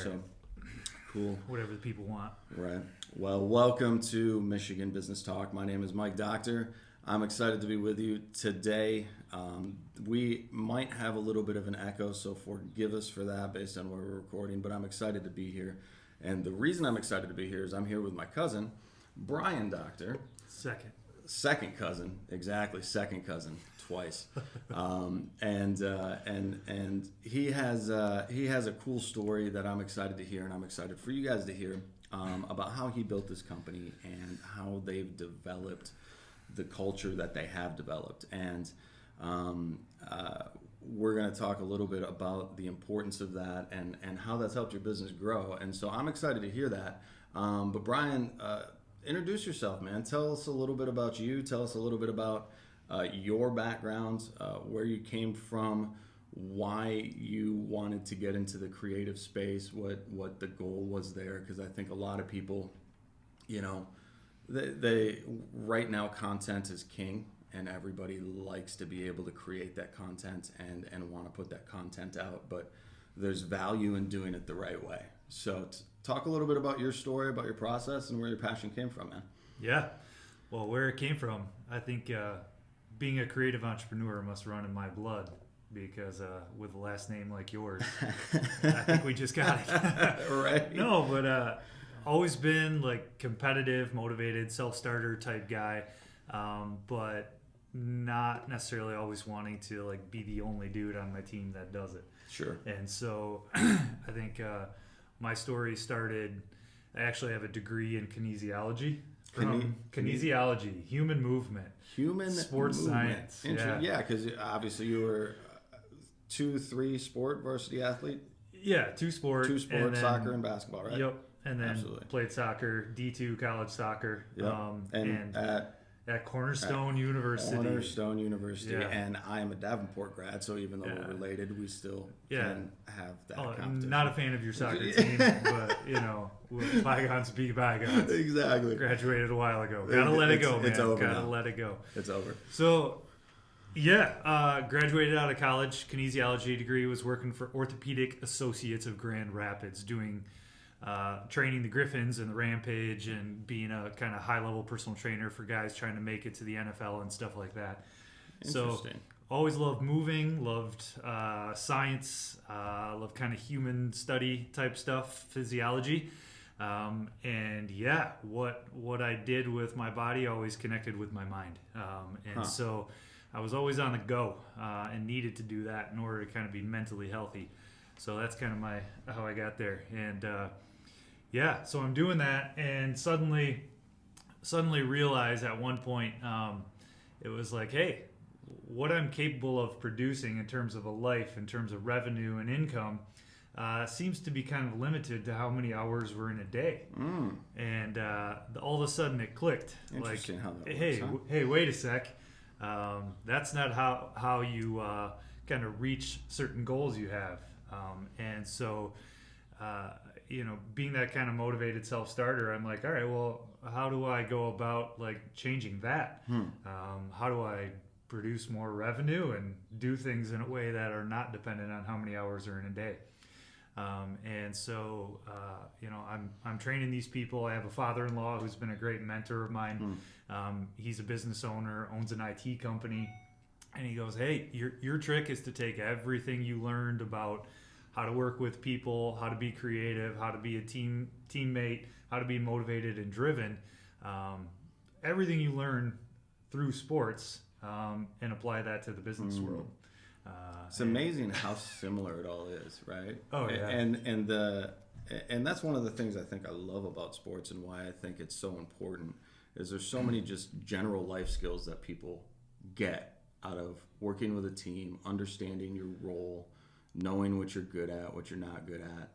So cool. Whatever the people want. Right. Well, welcome to Michigan Business Talk. My name is Mike Dokter. I'm excited to be with you today. We might have a little bit of an echo, so forgive us for that based on where we're recording, but I'm excited to be here. And the reason I'm excited to be here is I'm here with my cousin, Brian Dokter. Second cousin, exactly, second cousin, twice. And he has a cool story that I'm excited to hear, and I'm excited for you guys to hear about how he built this company and how they've developed the culture that they have developed. And we're going to talk a little bit about the importance of that and how that's helped your business grow. And so I'm excited to hear that. But Brian, introduce yourself, man. Tell us a little bit about you. Tell us a little bit about your background, where you came from, why you wanted to get into the creative space, what the goal was there. Because I think a lot of people, they right now content is king, and everybody likes to be able to create that content and want to put that content out. But there's value in doing it the right way. So talk a little bit about your story, about your process, and where your passion came from, man. Yeah. Well, where it came from, I think being a creative entrepreneur must run in my blood, because with a last name like yours, I think we just got it. Right. No, but always been like competitive, motivated, self-starter type guy, but not necessarily always wanting to like be the only dude on my team that does it. Sure. And so I think my story started, I actually have a degree in kinesiology. Kinesiology, human movement. Sports movement. science. Yeah, because obviously you were 2-3 sport varsity athlete. Yeah, two sports, soccer and basketball, right? Yep. And then Absolutely. Played soccer, D2 college soccer. Yep. And at Cornerstone University. Cornerstone University. Yeah. And I am a Davenport grad, so even though we're related, we still can have that competition. Not a fan of your soccer team, but, bygones be bygones. Exactly. Graduated a while ago. Gotta let it go, man. It's over Gotta now. let it go. It's over. So, graduated out of college, kinesiology degree, was working for Orthopedic Associates of Grand Rapids, doing training the Griffins and the Rampage and being a kind of high-level personal trainer for guys trying to make it to the NFL and stuff like that. So always loved moving, loved science, loved kind of human study type stuff, physiology. What I did with my body always connected with my mind. So I was always on the go and needed to do that in order to kind of be mentally healthy. So that's kind of how I got there. And so I'm doing that, and suddenly realized at one point it was like, hey, what I'm capable of producing in terms of a life, in terms of revenue and income, seems to be kind of limited to how many hours we're in a day. And all of a sudden it clicked. Interesting how that hey, works, huh? Hey, wait a sec. That's not how you kind of reach certain goals you have. And so, being that kind of motivated self-starter, I'm like, all right, well, how do I go about like changing that? How do I produce more revenue and do things in a way that are not dependent on how many hours are in a day? I'm training these people. I have a father-in-law who's been a great mentor of mine. He's a business owner, owns an IT company. And he goes, hey, your trick is to take everything you learned about how to work with people, how to be creative, how to be a teammate, how to be motivated and driven, everything you learn through sports, and apply that to the business world. It's amazing how similar it all is, right? Oh, yeah. And that's one of the things I think I love about sports, and why I think it's so important is there's so many just general life skills that people get out of working with a team, understanding your role, knowing what you're good at, what you're not good at.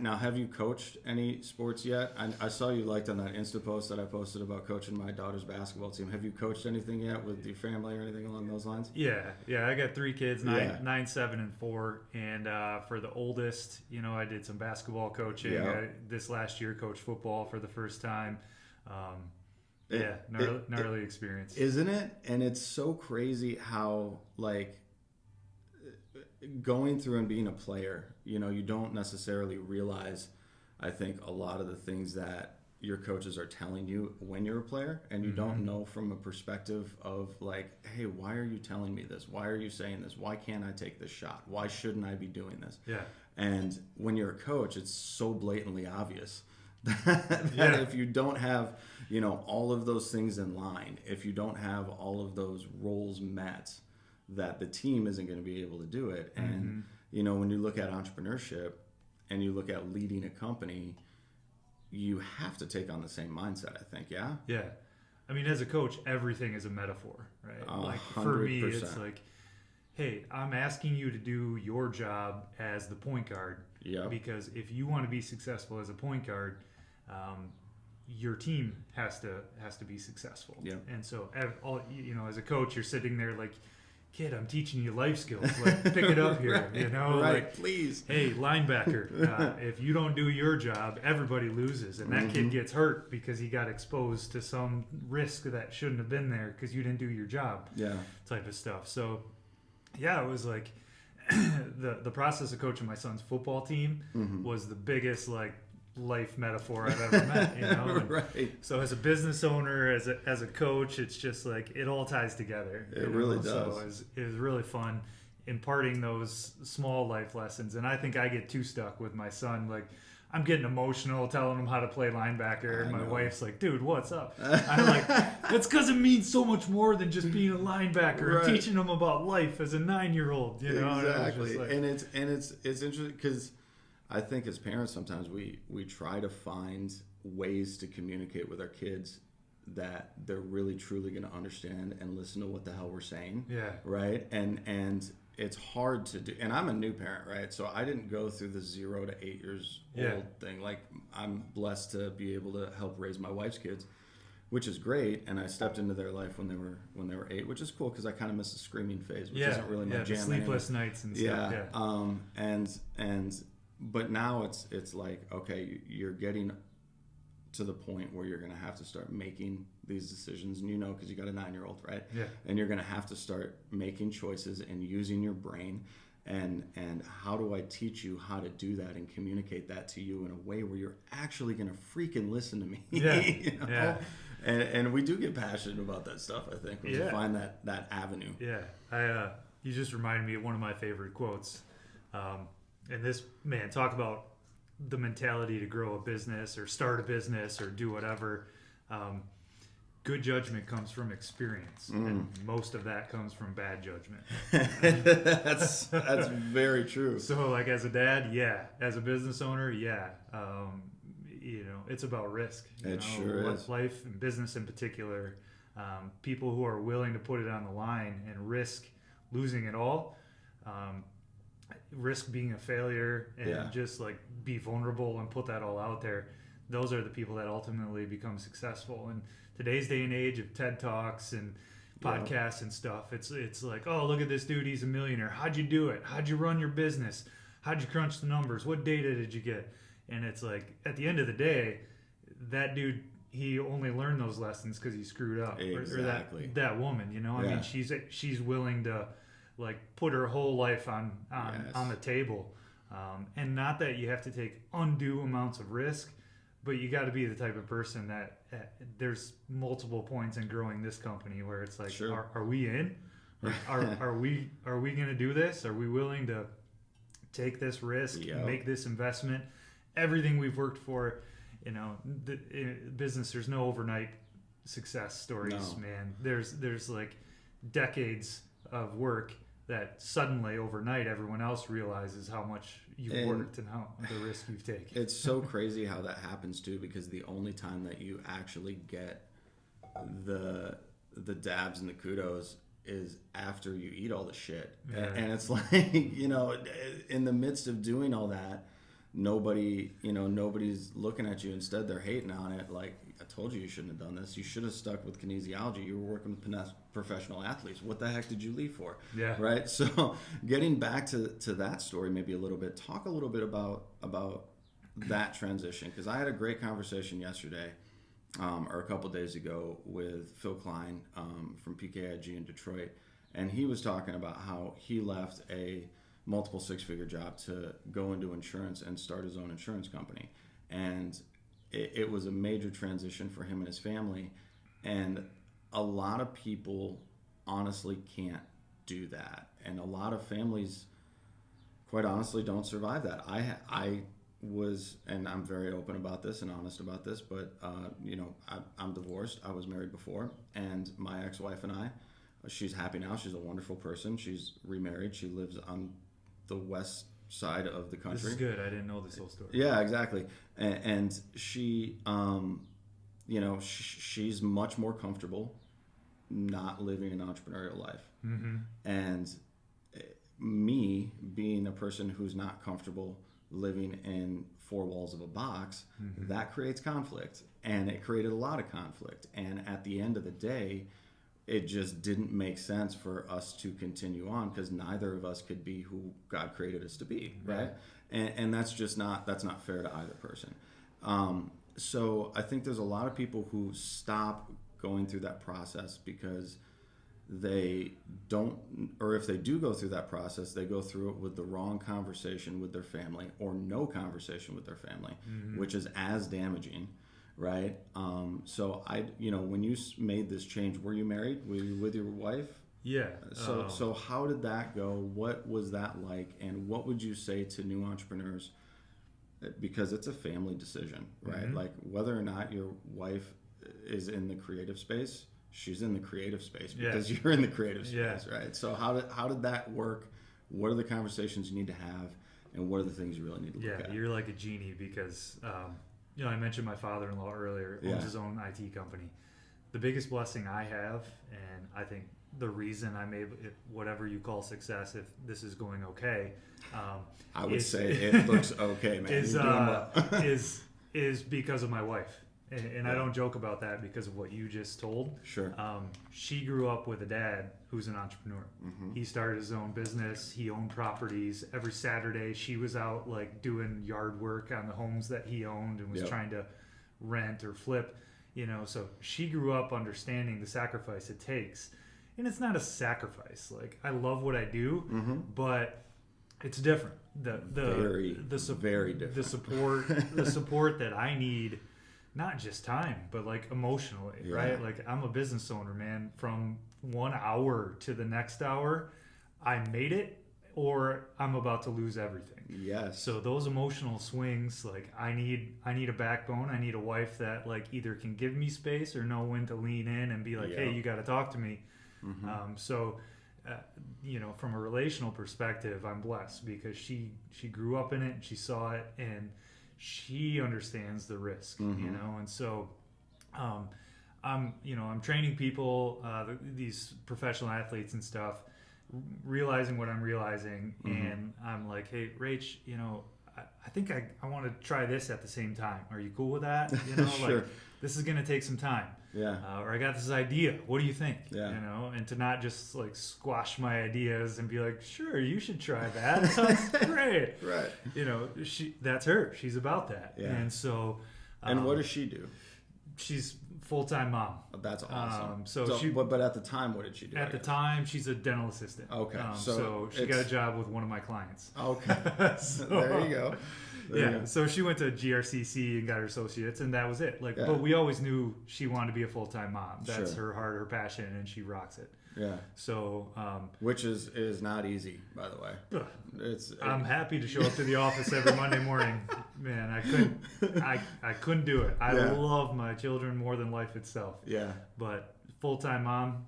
Now, have you coached any sports yet? I saw you liked on that Insta post that I posted about coaching my daughter's basketball team. Have you coached anything yet with your family or anything along those lines? Yeah. I got 3 kids, 9, 7, and 4. And for the oldest, I did some basketball coaching. Yeah. This last year, coached football for the first time. Gnarly experience. Isn't it? And it's so crazy how, going through and being a player, you know, you don't necessarily realize, I think, a lot of the things that your coaches are telling you when you're a player, and you don't know from a perspective of like, hey, why are you telling me this? Why are you saying this? Why can't I take this shot? Why shouldn't I be doing this? Yeah. And when you're a coach, it's so blatantly obvious that if you don't have, you know, all of those things in line, if you don't have all of those roles met, that the team isn't going to be able to do it. And, you know, when you look at entrepreneurship and you look at leading a company, you have to take on the same mindset, I think. Yeah. Yeah. I mean, as a coach, everything is a metaphor, right? Like for me, it's like, hey, I'm asking you to do your job as the point guard. Yeah. Because if you want to be successful as a point guard, your team has to be successful. Yeah. And so, you know, as a coach, you're sitting there like, kid, I'm teaching you life skills. Like, pick it up here, right, you know? Right, like, please. Hey, linebacker, if you don't do your job, everybody loses. And that kid gets hurt because he got exposed to some risk that shouldn't have been there because you didn't do your job. Yeah. Type of stuff. So, yeah, it was like the process of coaching my son's football team was the biggest, like, life metaphor I've ever met, you know. And right. so as a business owner, as a coach, it's just like it all ties together. It really does. So it was really fun imparting those small life lessons. And I think I get too stuck with my son. Like, I'm getting emotional telling him how to play linebacker, and my wife's like, "Dude, what's up?" I'm like, "That's because it means so much more than just being a linebacker and teaching him about life as a 9-year-old." You know, exactly. And it's interesting because I think as parents sometimes we try to find ways to communicate with our kids that they're really truly going to understand and listen to what the hell we're saying. Yeah. Right. And it's hard to do. And I'm a new parent, right? So I didn't go through the 0 to 8 years old thing. Like, I'm blessed to be able to help raise my wife's kids, which is great. And I stepped into their life when they were 8, which is cool because I kind of miss the screaming phase, which isn't really my jam. The sleepless nights and stuff. Yeah. But now it's like, okay, you're getting to the point where you're going to have to start making these decisions, and you know, because you got a 9-year-old, right? Yeah. And you're going to have to start making choices and using your brain. And how do I teach you how to do that and communicate that to you in a way where you're actually going to freaking listen to me? Yeah. You know? Yeah. And we do get passionate about that stuff, I think, when we find that avenue. Yeah. You just reminded me of one of my favorite quotes. And this, man, talk about the mentality to grow a business or start a business or do whatever. Good judgment comes from experience, and most of that comes from bad judgment. That's very true. So, like, as a dad, as a business owner, you know, it's about risk. It sure is. Life and business in particular, people who are willing to put it on the line and risk losing it all, risk being a failure, and just like be vulnerable and put that all out there. Those are the people that ultimately become successful. And today's day and age of TED Talks and podcasts and stuff, it's like, oh, look at this dude, he's a millionaire. How'd you do it? How'd you run your business? How'd you crunch the numbers? What data did you get? And it's like, at the end of the day, that dude, he only learned those lessons because he screwed up. Exactly. Or that woman, you know, I mean, she's willing to like put her whole life on the table, and not that you have to take undue amounts of risk, but you got to be the type of person that there's multiple points in growing this company where it's like, are we in? Are we going to do this? Are we willing to take this risk, make this investment? Everything we've worked for, you know, business, there's no overnight success stories, man. There's like decades of work that suddenly overnight everyone else realizes how much you've worked and how the risk you've taken. It's so crazy how that happens too, because the only time that you actually get the dabs and the kudos is after you eat all the shit. And it's like, you know, in the midst of doing all that, nobody's looking at you. Instead, they're hating on it. Like, I told you shouldn't have done this. You should have stuck with kinesiology. You were working with professional athletes. What the heck did you leave for? Yeah. Right. So getting back to that story maybe a little bit, talk a little bit about that transition. Because I had a great conversation yesterday or a couple days ago with Phil Klein from PKIG in Detroit. And he was talking about how he left a multiple six-figure job to go into insurance and start his own insurance company. And it was a major transition for him and his family. And a lot of people honestly can't do that. And a lot of families, quite honestly, don't survive that. I was, and I'm very open about this and honest about this, but I'm divorced. I was married before, and my ex-wife and I, she's happy now. She's a wonderful person. She's remarried. She lives on the west side of the country. This is good. I didn't know this whole story. Yeah, exactly. And she, she's much more comfortable not living an entrepreneurial life. Mm-hmm. And me being a person who's not comfortable living in four walls of a box, mm-hmm. that creates conflict. And it created a lot of conflict. And at the end of the day, it just didn't make sense for us to continue on because neither of us could be who God created us to be, right? And that's just not fair to either person. So I think there's a lot of people who stop going through that process because they don't, or if they do go through that process, they go through it with the wrong conversation with their family or no conversation with their family, mm-hmm. which is as damaging, right? So when you made this change, were you married? Were you with your wife? Yeah. So how did that go? What was that like? And what would you say to new entrepreneurs? Because it's a family decision, right? Mm-hmm. Like whether or not your wife is in the creative space, she's in the creative space because you're in the creative space, right? So how did that work? What are the conversations you need to have, and what are the things you really need to look at? Yeah, you're like a genie because I mentioned my father-in-law earlier, owns his own IT company. The biggest blessing I have, and I think the reason I'm able, whatever you call success, if this is going okay, I would say it looks okay, man. is because of my wife. And I don't joke about that because of what you just told. Sure. She grew up with a dad who's an entrepreneur. Mm-hmm. He started his own business. He owned properties. Every Saturday, she was out like doing yard work on the homes that he owned and was trying to rent or flip. So she grew up understanding the sacrifice it takes. And it's not a sacrifice. Like I love what I do, mm-hmm. but it's different. Very different. The support that I need. Not just time, but like emotionally, right? Like I'm a business owner, man. From 1 hour to the next hour, I made it or I'm about to lose everything. Yes. So those emotional swings, like I need a backbone. I need a wife that like either can give me space or know when to lean in and be like, hey, you got to talk to me. Mm-hmm. From a relational perspective, I'm blessed because she grew up in it and she saw it and she understands the risk, mm-hmm. and so I'm training people, these professional athletes and stuff, realizing what I'm realizing, mm-hmm. and I'm like, hey, Rach, I think I want to try this at the same time. Are you cool with that? Sure. Like this is going to take some time. Yeah. Or I got this idea. What do you think? Yeah. And to not just like squash my ideas and be like, sure, you should try that. That's great. Right. That's her. She's about that. Yeah. And so. And what does she do? She's full-time mom. Oh, that's awesome. But at the time, what did she do? At the time, she's a dental assistant. Okay. So she got a job with one of my clients. Okay. There you go. So she went to GRCC and got her associates, and that was it. But we always knew she wanted to be a full-time mom. That's her heart, her passion, and she rocks it. Yeah. So, which is not easy, by the way. I'm happy to show up to the office every Monday morning. Man, I couldn't do it. I love my children more than life itself. Yeah. But full-time mom,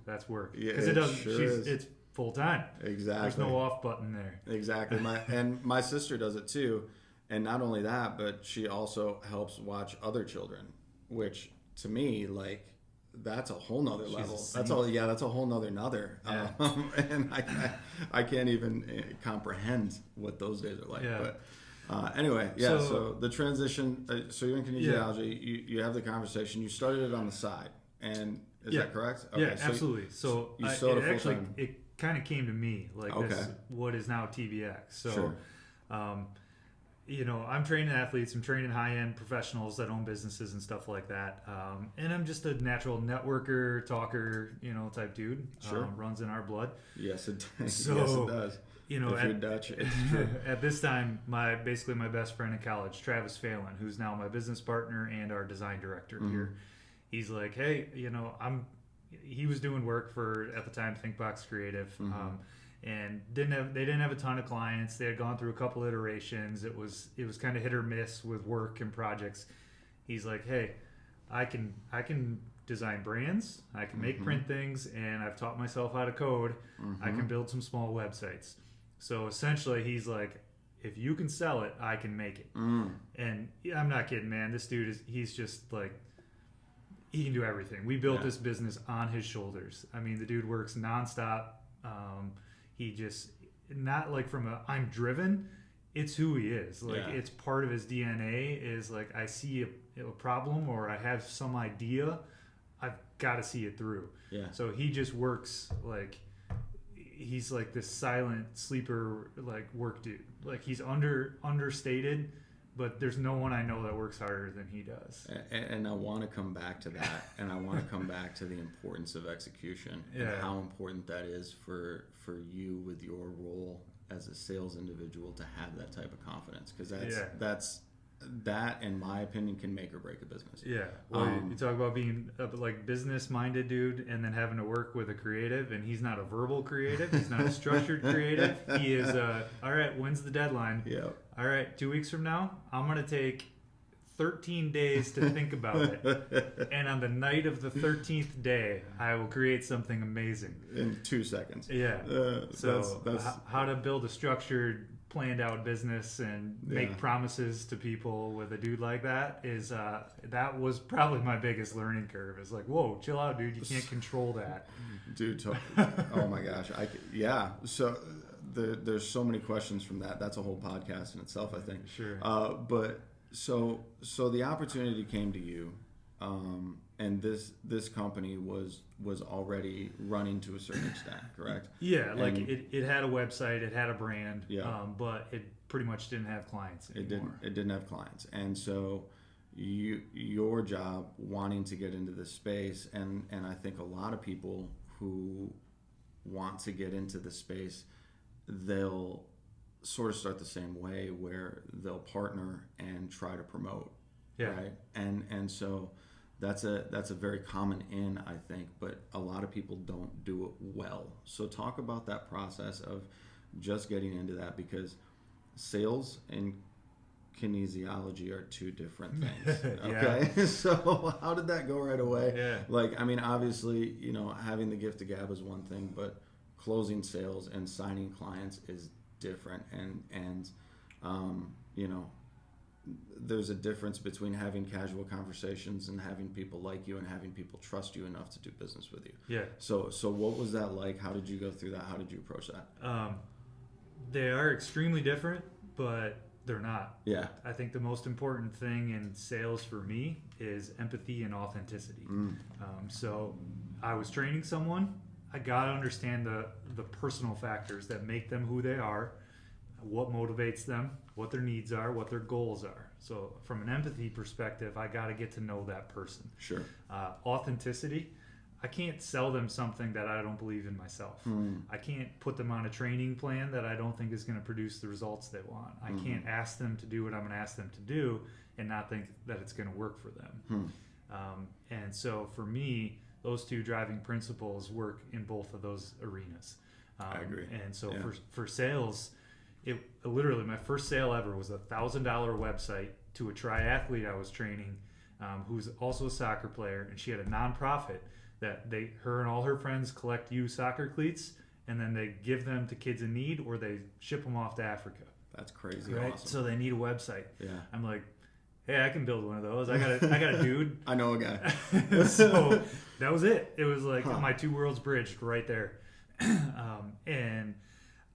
that's work. Yeah, because it's full time. Exactly. There's no off button there. Exactly. My sister does it too, and not only that, but she also helps watch other children, which to me, like, that's a whole nother level. That's a whole nother. Yeah. And I can't even comprehend what those days are like. Yeah. But anyway, so the transition. So you're in kinesiology. You have the conversation. You started it on the side, and is that correct? Okay, so absolutely. So you saw it full time. It kind of came to me like this, what is now TBX. So, sure. I'm training athletes, I'm training high-end professionals that own businesses and stuff like that. And I'm just a natural networker, talker, type dude. Sure. Runs in our blood. Yes, it does. So, yes, it does. you know, if you're Dutch, it's true. At this time, basically my best friend in college, Travis Phelan, who's now my business partner and our design director here, he's like, hey, you know, he was doing work for, at the time, ThinkBox Creative, and they didn't have a ton of clients. They had gone through a couple iterations. It was kind of hit or miss with work and projects. He's like, hey, I can design brands, I can make print things, and I've taught myself how to code. I can build some small websites. So essentially, he's like, if you can sell it, I can make it. And I'm not kidding, man. This dude he's just like, he can do everything. We built this business on his shoulders. I mean, the dude works nonstop. He just, not like from I'm driven. It's who he is. Like, it's part of his DNA is like, I see a problem or I have some idea, I've got to see it through. Yeah. So he just works like, he's like this silent sleeper, like work dude. Like, he's understated, but there's no one I know that works harder than he does. And I want to come back to that, and I want to come back to the importance of execution and how important that is for you with your role as a sales individual to have that type of confidence, because that, in my opinion, can make or break a business. Yeah. Well, you talk about being a like business-minded dude and then having to work with a creative, and he's not a verbal creative. He's not a structured creative. He is all right, when's the deadline? Yeah. All right, 2 weeks from now, I'm going to take 13 days to think about it. And on the night of the 13th day, I will create something amazing. In 2 seconds. Yeah. How to build a structured, planned out business and make promises to people with a dude like that is that was probably my biggest learning curve. It's like, whoa, chill out, dude. You can't control that. Dude, oh my gosh. So there's so many questions from that. That's a whole podcast in itself, I think. Sure. But so the opportunity came to you, and this company was already running to a certain extent, correct? Yeah, like it had a website, it had a brand, but it pretty much didn't have clients anymore. It didn't have clients, and so your job wanting to get into this space, and I think a lot of people who want to get into the space, they'll sort of start the same way, where they'll partner and try to promote, right? And so that's a very common I think, but a lot of people don't do it well. So talk about that process of just getting into that, because sales and kinesiology are two different things. Okay. So how did that go right away? Yeah. Like, I mean, obviously, you know, having the gift of gab is one thing, but closing sales and signing clients is different, and you know, there's a difference between having casual conversations and having people like you and having people trust you enough to do business with you. Yeah. So what was that like? How did you go through that? How did you approach that? They are extremely different, but they're not. Yeah. I think the most important thing in sales for me is empathy and authenticity. So I was training someone. I got to understand the personal factors that make them who they are, what motivates them, what their needs are, what their goals are. So from an empathy perspective, I got to get to know that person. Sure. Authenticity, I can't sell them something that I don't believe in myself. I can't put them on a training plan that I don't think is going to produce the results they want. I can't ask them to do what I'm going to ask them to do and not think that it's going to work for them. And so for me, those two driving principles work in both of those arenas. I agree. And so for sales, it literally, my first sale ever was a $1,000 website to a triathlete I was training, who's also a soccer player, and she had a nonprofit that her and all her friends collect used soccer cleats, and then they give them to kids in need, or they ship them off to Africa. That's crazy. Right? Awesome. So they need a website. Yeah. I'm like, hey, I can build one of those. I got a dude. I know a guy. So that was it. It was like my two worlds bridged right there. And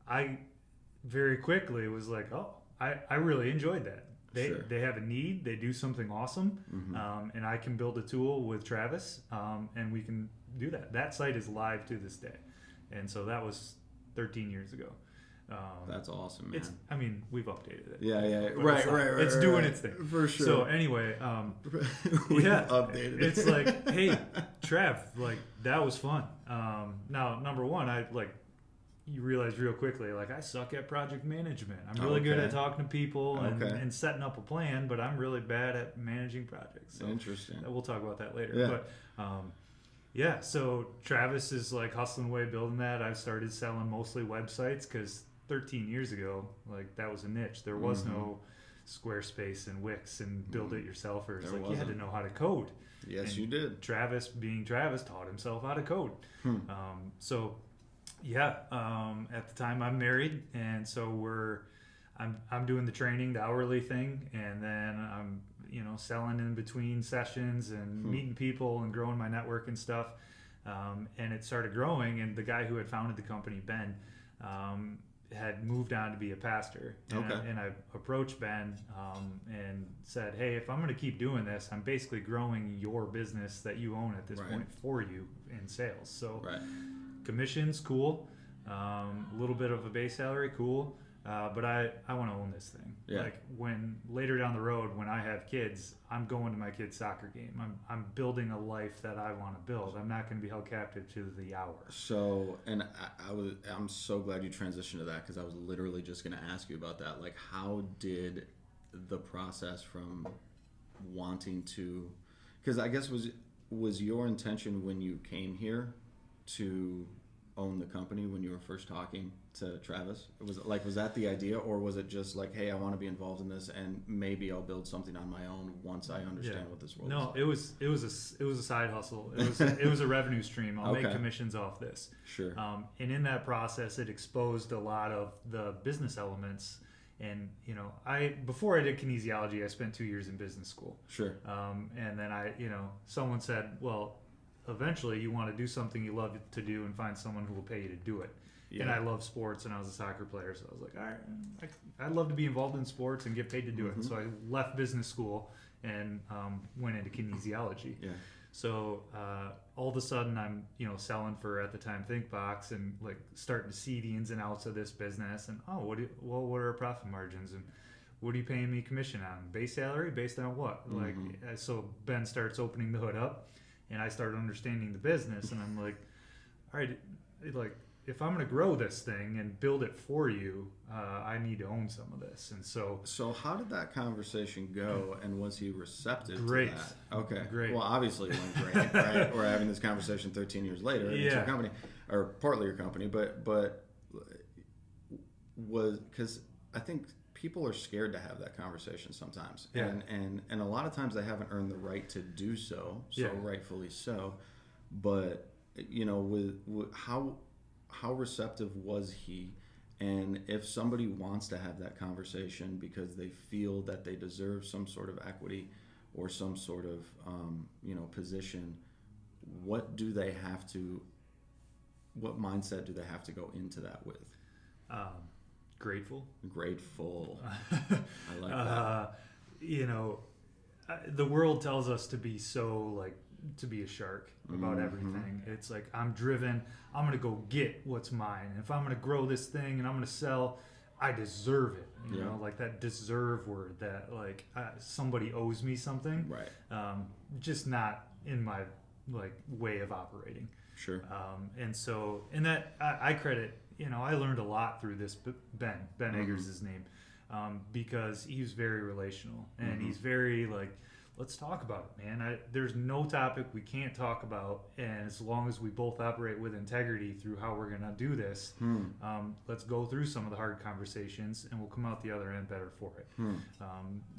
I very quickly was like, oh, I really enjoyed that. They have a need. They do something awesome. And I can build a tool with Travis, and we can do that. That site is live to this day. And so that was 13 years ago. That's awesome, man. I mean, we've updated it. Yeah. Right. It's doing its thing. For sure. So anyway, we've updated it. It's like, hey, Trav, like, that was fun. Now, number one, you realize real quickly, like, I suck at project management. I'm really good Okay. at talking to people Okay. and setting up a plan, but I'm really bad at managing projects. So Interesting. we'll talk about that later. Yeah. But yeah, so Travis is like hustling away building that. I started selling mostly websites because 13 years ago, like, that was a niche. There was no Squarespace and Wix and build it yourselfers. There Like, you had to wasn't. know how to code. Yes, And you did. Travis, being Travis, taught himself how to code. So yeah, at the time I'm married, and so I'm doing the training, the hourly thing, and then I'm selling in between sessions and meeting people and growing my network and stuff. And it started growing, and the guy who had founded the company, Ben, had moved on to be a pastor. And I approached Ben and said, hey, if I'm going to keep doing this, I'm basically growing your business that you own at this point for you in sales. So commissions, cool. A little bit of a base salary, cool. But I want to own this thing. Yeah. Like, when later down the road, when I have kids, I'm going to my kid's soccer game. I'm building a life that I want to build. I'm not going to be held captive to the hour. So, and I'm so glad you transitioned to that, because I was literally just going to ask you about that. Like, how did the process from wanting to, because I guess was your intention when you came here to own the company when you were first talking to Travis? Was that the idea, or was it just like, hey, I want to be involved in this, and maybe I'll build something on my own once I understand what this world is like? No, it was a side hustle. It was a revenue stream. I'll make commissions off this. Sure. And in that process, it exposed a lot of the business elements. And before I did kinesiology, I spent 2 years in business school. Sure. And then someone said, well, eventually you want to do something you love to do and find someone who will pay you to do it. Yeah. And I love sports, and I was a soccer player, so I was like, all right, I'd love to be involved in sports and get paid to do it. So I left business school and went into kinesiology. Yeah. So all of a sudden, I'm selling for, at the time, ThinkBox, and like starting to see the ins and outs of this business. And what are our profit margins, and what are you paying me commission on? Base salary based on what? Like, so Ben starts opening the hood up, and I started understanding the business, and I'm like, all right, like, if I'm going to grow this thing and build it for you, I need to own some of this. And so how did that conversation go, and was he receptive to that? Okay. Great. Well, obviously it went great, right? We're having this conversation 13 years later. And it's your company, or partly your company, but was, because I think people are scared to have that conversation sometimes. Yeah. And a lot of times they haven't earned the right to do so, rightfully so. But, with how receptive was he? And if somebody wants to have that conversation because they feel that they deserve some sort of equity or some sort of position, what mindset do they have to go into that with? Grateful. I like that. The world tells us to be to be a shark about everything. It's like, I'm driven, I'm going to go get what's mine. If I'm going to grow this thing and I'm going to sell, I deserve it. You know, like that deserve word, that like somebody owes me something. Right. Just not in my way of operating. Sure. And that I credit, I learned a lot through this. Ben Eggers is his name, because he's very relational, and he's very let's talk about it, man. There's no topic we can't talk about, and as long as we both operate with integrity through how we're going to do this, let's go through some of the hard conversations, and we'll come out the other end better for it.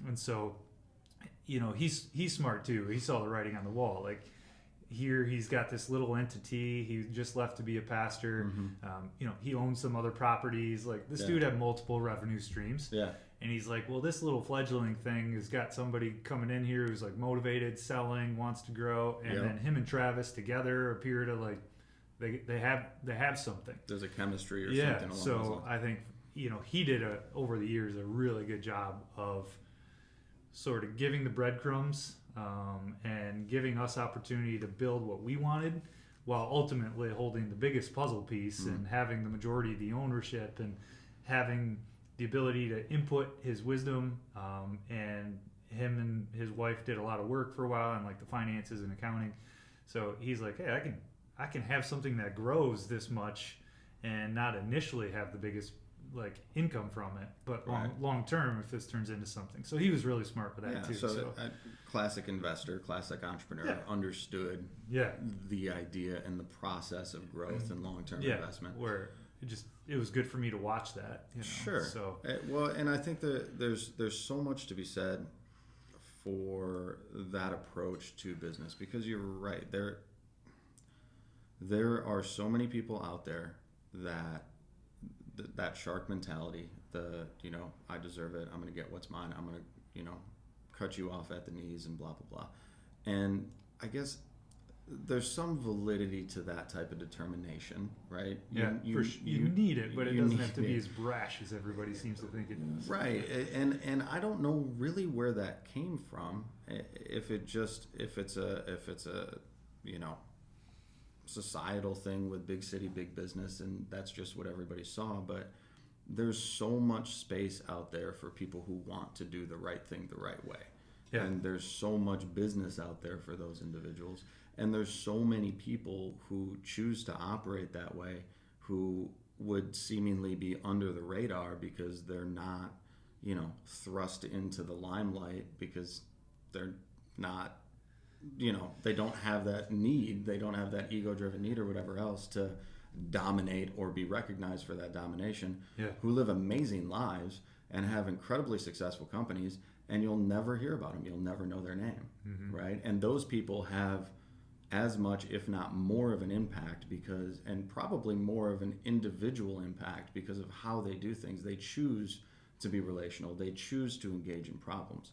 And so, he's smart too. He saw the writing on the wall. Like, here he's got this little entity. He just left to be a pastor. He owns some other properties. Like, this dude had multiple revenue streams. Yeah. And he's like, well, this little fledgling thing has got somebody coming in here who's motivated, selling, wants to grow, and then him and Travis together appear to they have something. There's a chemistry or something along those lines. I think he did over the years a really good job of sort of giving the breadcrumbs and giving us opportunity to build what we wanted, while ultimately holding the biggest puzzle piece and having the majority of the ownership, and having the ability to input his wisdom. And him and his wife did a lot of work for a while on the finances and accounting. So he's like, hey, I can have something that grows this much and not initially have the biggest like income from it, but long term if this turns into something. So he was really smart with that too. So a classic investor, classic entrepreneur, understood the idea and the process of growth and long-term investment. Where it was good for me to watch that. Sure. So well, and I think that there's so much to be said for that approach to business, because you're right, there are so many people out there that shark mentality, I deserve it, I'm going to get what's mine, I'm going to cut you off at the knees and blah blah blah. And I guess there's some validity to that type of determination, right? You need it, but it doesn't have to be as brash as everybody seems to think it does. Right. And I don't know really where that came from. If it's a societal thing with big city, big business, and that's just what everybody saw. But there's so much space out there for people who want to do the right thing the right way. Yeah. And there's so much business out there for those individuals. And there's so many people who choose to operate that way who would seemingly be under the radar because they're not, thrust into the limelight, because they're not, they don't have that need, they don't have that ego-driven need or whatever else to dominate or be recognized for that domination, who live amazing lives and have incredibly successful companies, and you'll never hear about them. You'll never know their name, right? And those people have as much, if not more, of an impact and probably more of an individual impact because of how they do things. They choose to be relational. They choose to engage in problems.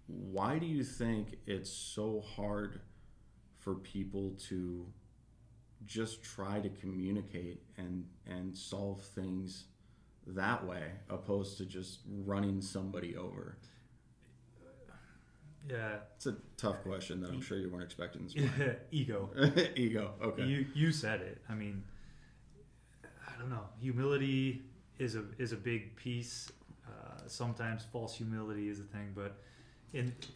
Why do you think it's so hard for people to just try to communicate and solve things that way, opposed to just running somebody over? Yeah, it's a tough question that I'm sure you weren't expecting this morning. Ego. Ego. Okay. You said it. I mean, I don't know. Humility is a big piece. Sometimes false humility is a thing, but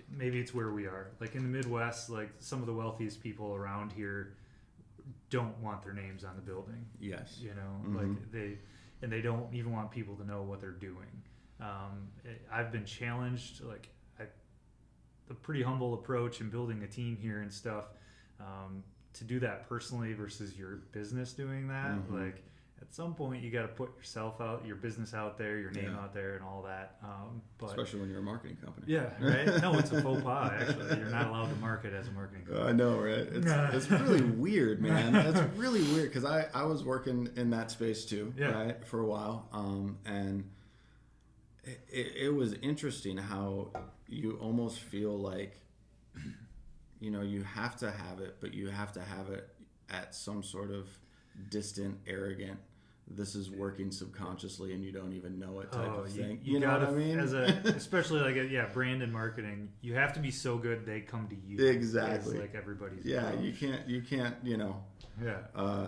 maybe it's where we are. Like in the Midwest, like some of the wealthiest people around here don't want their names on the building. Yes. Like they don't even want people to know what they're doing. I've been challenged, like the pretty humble approach in building a team here and stuff, to do that personally versus your business doing that. Like at some point you got to put yourself out, your business out there, your name out there and all that. But especially when you're a marketing company. Yeah, right? No, it's a faux pas, actually. You're not allowed to market as a marketing company. I know, right? It's really weird, man. That's really weird, because I was working in that space too, right, for a while. And it was interesting how you almost feel like, you have to have it, but you have to have it at some sort of distant, arrogant, this is working subconsciously and you don't even know it type of thing. You know what I mean? Especially like brand and marketing, you have to be so good they come to you. Exactly. Like everybody's. Yeah, you can't.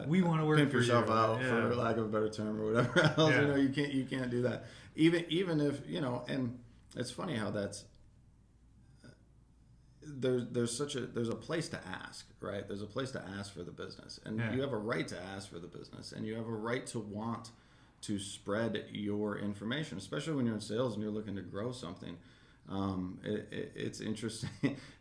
We want to work pimp for yourself you. out, for lack of a better term, or whatever else. Yeah. You can't do that. Even if and it's funny how that's. There's a place to ask, right? There's a place to ask for the business, and you have a right to ask for the business, and you have a right to want to spread your information, especially when you're in sales and you're looking to grow something. It's interesting.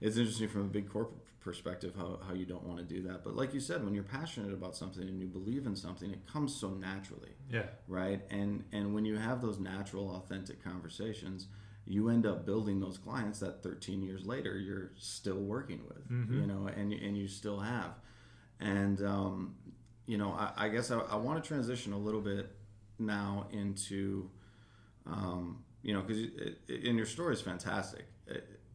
It's interesting from a big corporate perspective how you don't want to do that, but like you said, when you're passionate about something and you believe in something, it comes so naturally. Yeah. Right. And when you have those natural, authentic conversations, you end up building those clients that 13 years later you're still working with, and you still have. And, I guess I want to transition a little bit now into, because your story is fantastic.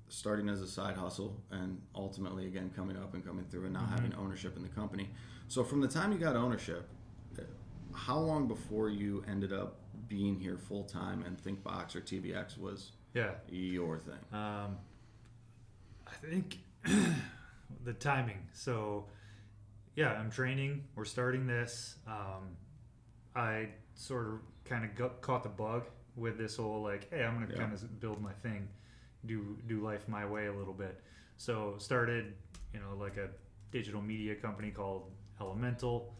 Starting as a side hustle and ultimately, again, coming through and now having ownership in the company. So from the time you got ownership, how long before you ended up being here full time and ThinkBox or TBX was your thing? I think the timing. So I'm training. We're starting this. I sort of kind of caught the bug with this whole like, hey, I'm going to kind of build my thing, do life my way a little bit. So started, like a digital media company called Elemental.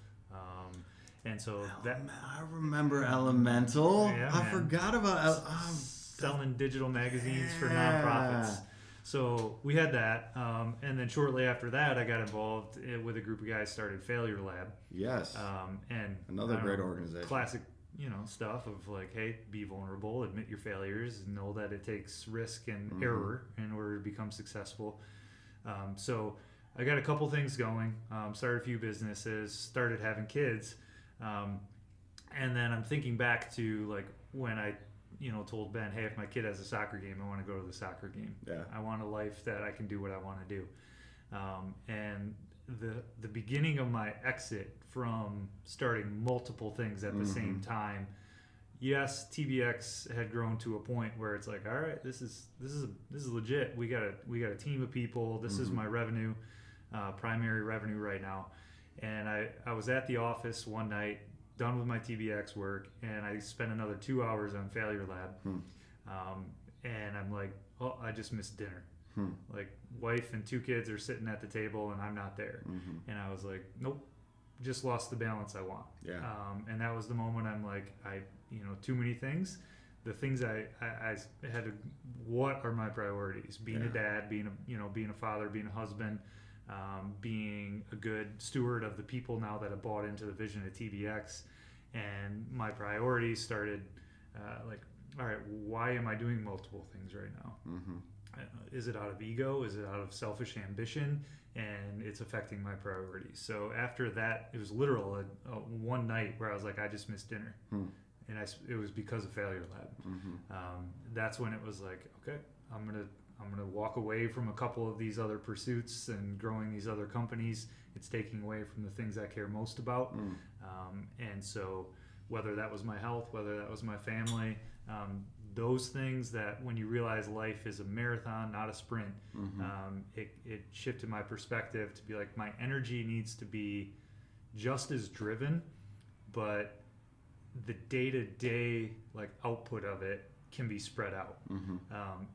And so I remember Elemental. Yeah, I man. forgot about selling digital magazines for nonprofits. So we had that, and then shortly after that, I got involved with a group of guys started Failure Lab. Yes. And Another great organization. Classic, stuff of like, hey, be vulnerable, admit your failures, know that it takes risk and error in order to become successful. So I got a couple things going. Started a few businesses, started having kids, and then I'm thinking back to like when I told Ben, hey, if my kid has a soccer game, I want to go to the soccer game. Yeah. I want a life that I can do what I want to do. And the beginning of my exit from starting multiple things at the same time, yes, TBX had grown to a point where it's like, all right, this is legit. We got a team of people. This is my revenue, primary revenue right now. And I was at the office one night, done with my TBX work, and I spent another 2 hours on Failure Lab. And I'm like, oh, I just missed dinner. Like, wife and 2 kids are sitting at the table and I'm not there. And I was like, nope, just lost the balance I want. Yeah. And that was the moment I'm like, too many things. The things I had to, what are my priorities? Being a dad, being a father, being a husband, being a good steward of the people now that have bought into the vision of TBX. And my priorities started like, all right, why am I doing multiple things right now? Is it out of ego? Is it out of selfish ambition? And it's affecting my priorities. So after that, it was literal one night where I was like, I just missed dinner. And it was because of Failure Lab. That's when it was like, okay, I'm gonna walk away from a couple of these other pursuits and growing these other companies. It's taking away from the things I care most about. And so whether that was my health, whether that was my family, those things that when you realize life is a marathon, not a sprint, it shifted my perspective to be like, my energy needs to be just as driven, but the day-to-day like output of it can be spread out.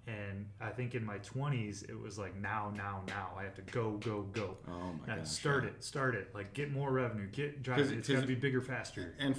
And I think in my 20s, it was like now. I have to go. Oh my gosh. Start it. Like, get more revenue, drive it. It's got to be bigger, faster. And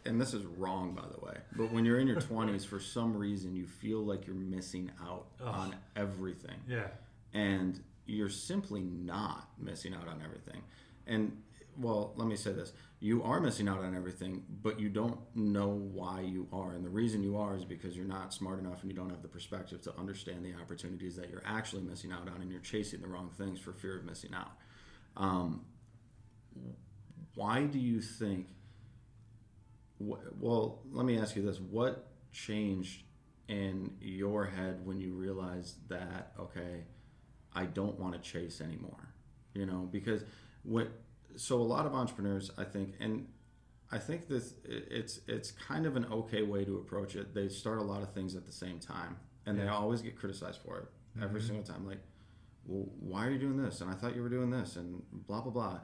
and this is wrong, by the way, but when you're in your 20s, for some reason, you feel like you're missing out on everything. Yeah. And you're simply not missing out on everything. And, well, let me say this. You are missing out on everything, but you don't know why you are. And the reason you are is because you're not smart enough and you don't have the perspective to understand the opportunities that you're actually missing out on, and you're chasing the wrong things for fear of missing out. Why do you think... Well, let me ask you this. What changed in your head when you realized that, okay, I don't want to chase anymore? Because so a lot of entrepreneurs, I think, and I think this it's kind of an okay way to approach it. They start a lot of things at the same time, and they always get criticized for it every single time. Like, well, why are you doing this? And I thought you were doing this, and blah blah blah.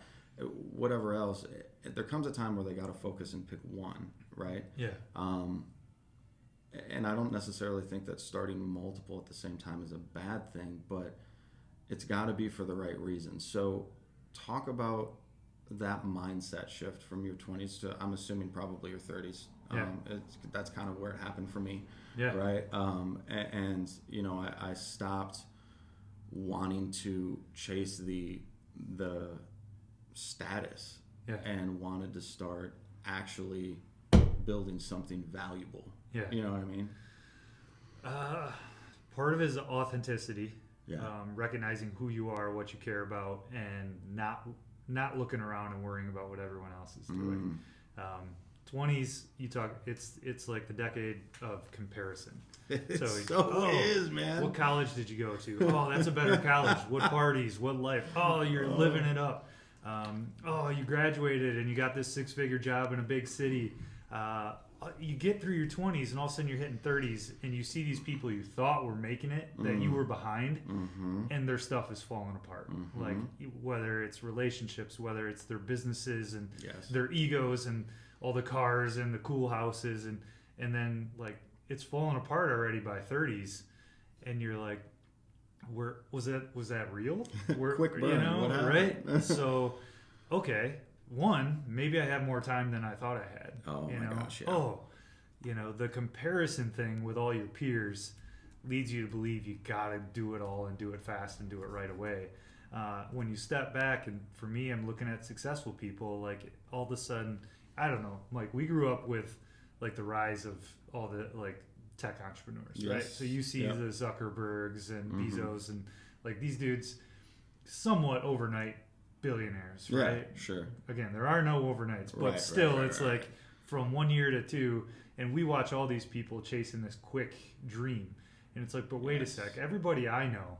Whatever else, there comes a time where they got to focus and pick one, right? Yeah. And I don't necessarily think that starting multiple at the same time is a bad thing, but it's got to be for the right reasons. So talk about that mindset shift from your 20s to, I'm assuming, probably your 30s. That's kind of where it happened for me. Yeah. Right. And I stopped wanting to chase the status and wanted to start actually building something valuable. Yeah. You know what I mean? Part of it is authenticity. Yeah. Recognizing who you are, what you care about, and not looking around and worrying about what everyone else is doing. 20s, it's like the decade of comparison. It is, man. What college did you go to? Oh, that's a better college. What parties? What life? Oh, you're living it up. You graduated and you got this 6-figure job in a big city. You get through your 20s and all of a sudden you're hitting 30s and you see these people you thought were making it, that you were behind, and their stuff is falling apart. Like, whether it's relationships, whether it's their businesses and their egos and all the cars and the cool houses, and then like it's falling apart already by 30s, and you're like, was that real? Quick burn, right? So, okay, one, maybe I have more time than I thought I had. Oh you my know? gosh, yeah. Oh, the comparison thing with all your peers leads you to believe you gotta do it all and do it fast and do it right away. When you step back, and for me, I'm looking at successful people, like all of a sudden, I don't know, like we grew up with like the rise of all the like tech entrepreneurs, Yes. right? So you see Yeah. the Zuckerbergs and Mhm. Bezos and like these dudes, somewhat overnight billionaires, Yeah, right? sure. Again, there are no overnights, but Right, still, right, it's right, like from 1 year to two, and we watch all these people chasing this quick dream, and it's like, but wait Yes. a sec, everybody I know,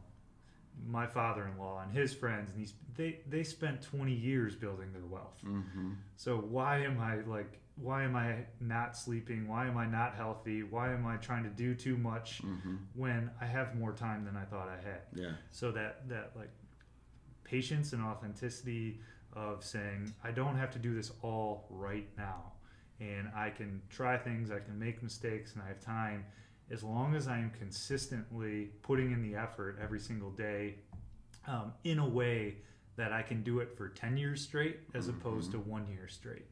my father-in-law and his friends, and they spent 20 years building their wealth. Mm-hmm. So why am I not sleeping? Why am I not healthy? Why am I trying to do too much Mm-hmm. when I have more time than I thought I had? Yeah. So that like patience and authenticity of saying, I don't have to do this all right now, and I can try things, I can make mistakes, and I have time, as long as I am consistently putting in the effort every single day, in a way that I can do it for 10 years straight as opposed to 1 year straight.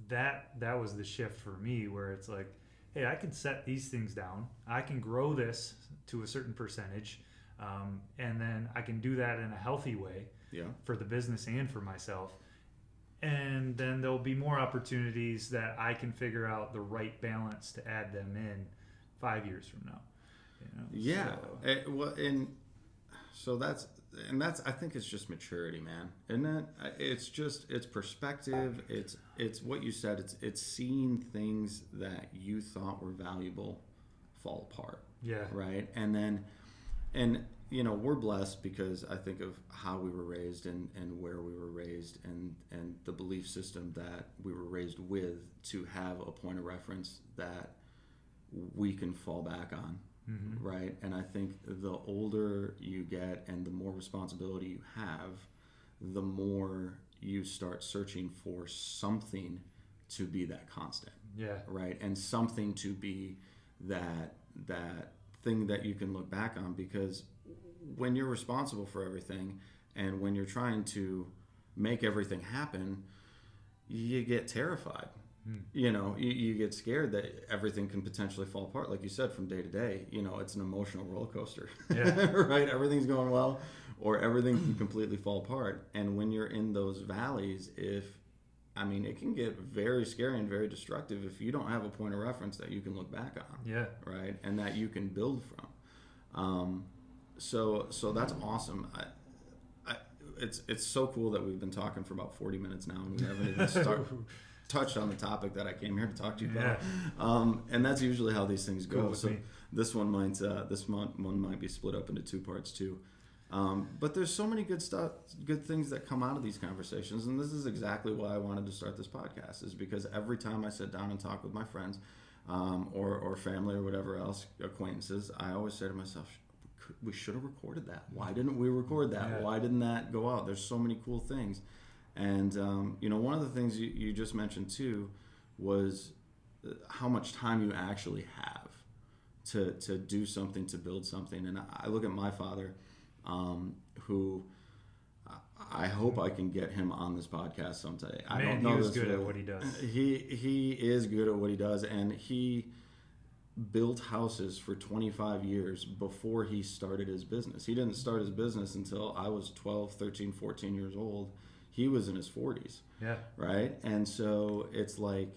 That was the shift for me, where it's like, hey, I can set these things down, I can grow this to a certain percentage, and then I can do that in a healthy way Yeah. for the business and for myself. And then there'll be more opportunities that I can figure out the right balance to add them in 5 years from now. Yeah. So, Well, so that's I think it's just maturity, man. Isn't it? It's perspective. It's what you said. It's seeing things that you thought were valuable fall apart. yeah. Right. And we're blessed because I think of how we were raised and where we were raised and the belief system that we were raised with, to have a point of reference that we can fall back on. Mm-hmm. Right. And I think the older you get and the more responsibility you have, the more you start searching for something to be that constant. Yeah. Right. And something to be that thing that you can look back on, because when you're responsible for everything and when you're trying to make everything happen, you get terrified. You get scared that everything can potentially fall apart, like you said, from day to day. It's an emotional roller coaster. Yeah. Right. Everything's going well, or everything can completely fall apart. And when you're in those valleys, it can get very scary and very destructive if you don't have a point of reference that you can look back on. Yeah. Right. And that you can build from. So that's awesome. It's so cool that we've been talking for about 40 minutes now, and we haven't even touched on the topic that I came here to talk to you about. Yeah. And that's usually how these things go. Cool with So me. this one might be split up into two parts too. But there's so many good things that come out of these conversations, and this is exactly why I wanted to start this podcast, is because every time I sit down and talk with my friends, or family or whatever else, acquaintances, I always say to myself, we should have recorded that. Why didn't we record that? Yeah. Why didn't that go out? There's so many cool things. And, one of the things you just mentioned too was how much time you actually have to do something, to build something. And I look at my father, who I hope I can get him on this podcast someday. I don't know. He was good at what he does. He is good at what he does, and he built houses for 25 years before he started his business. He didn't start his business until I was 12, 13, 14 years old. He was in his 40s. Yeah. Right? And so it's like,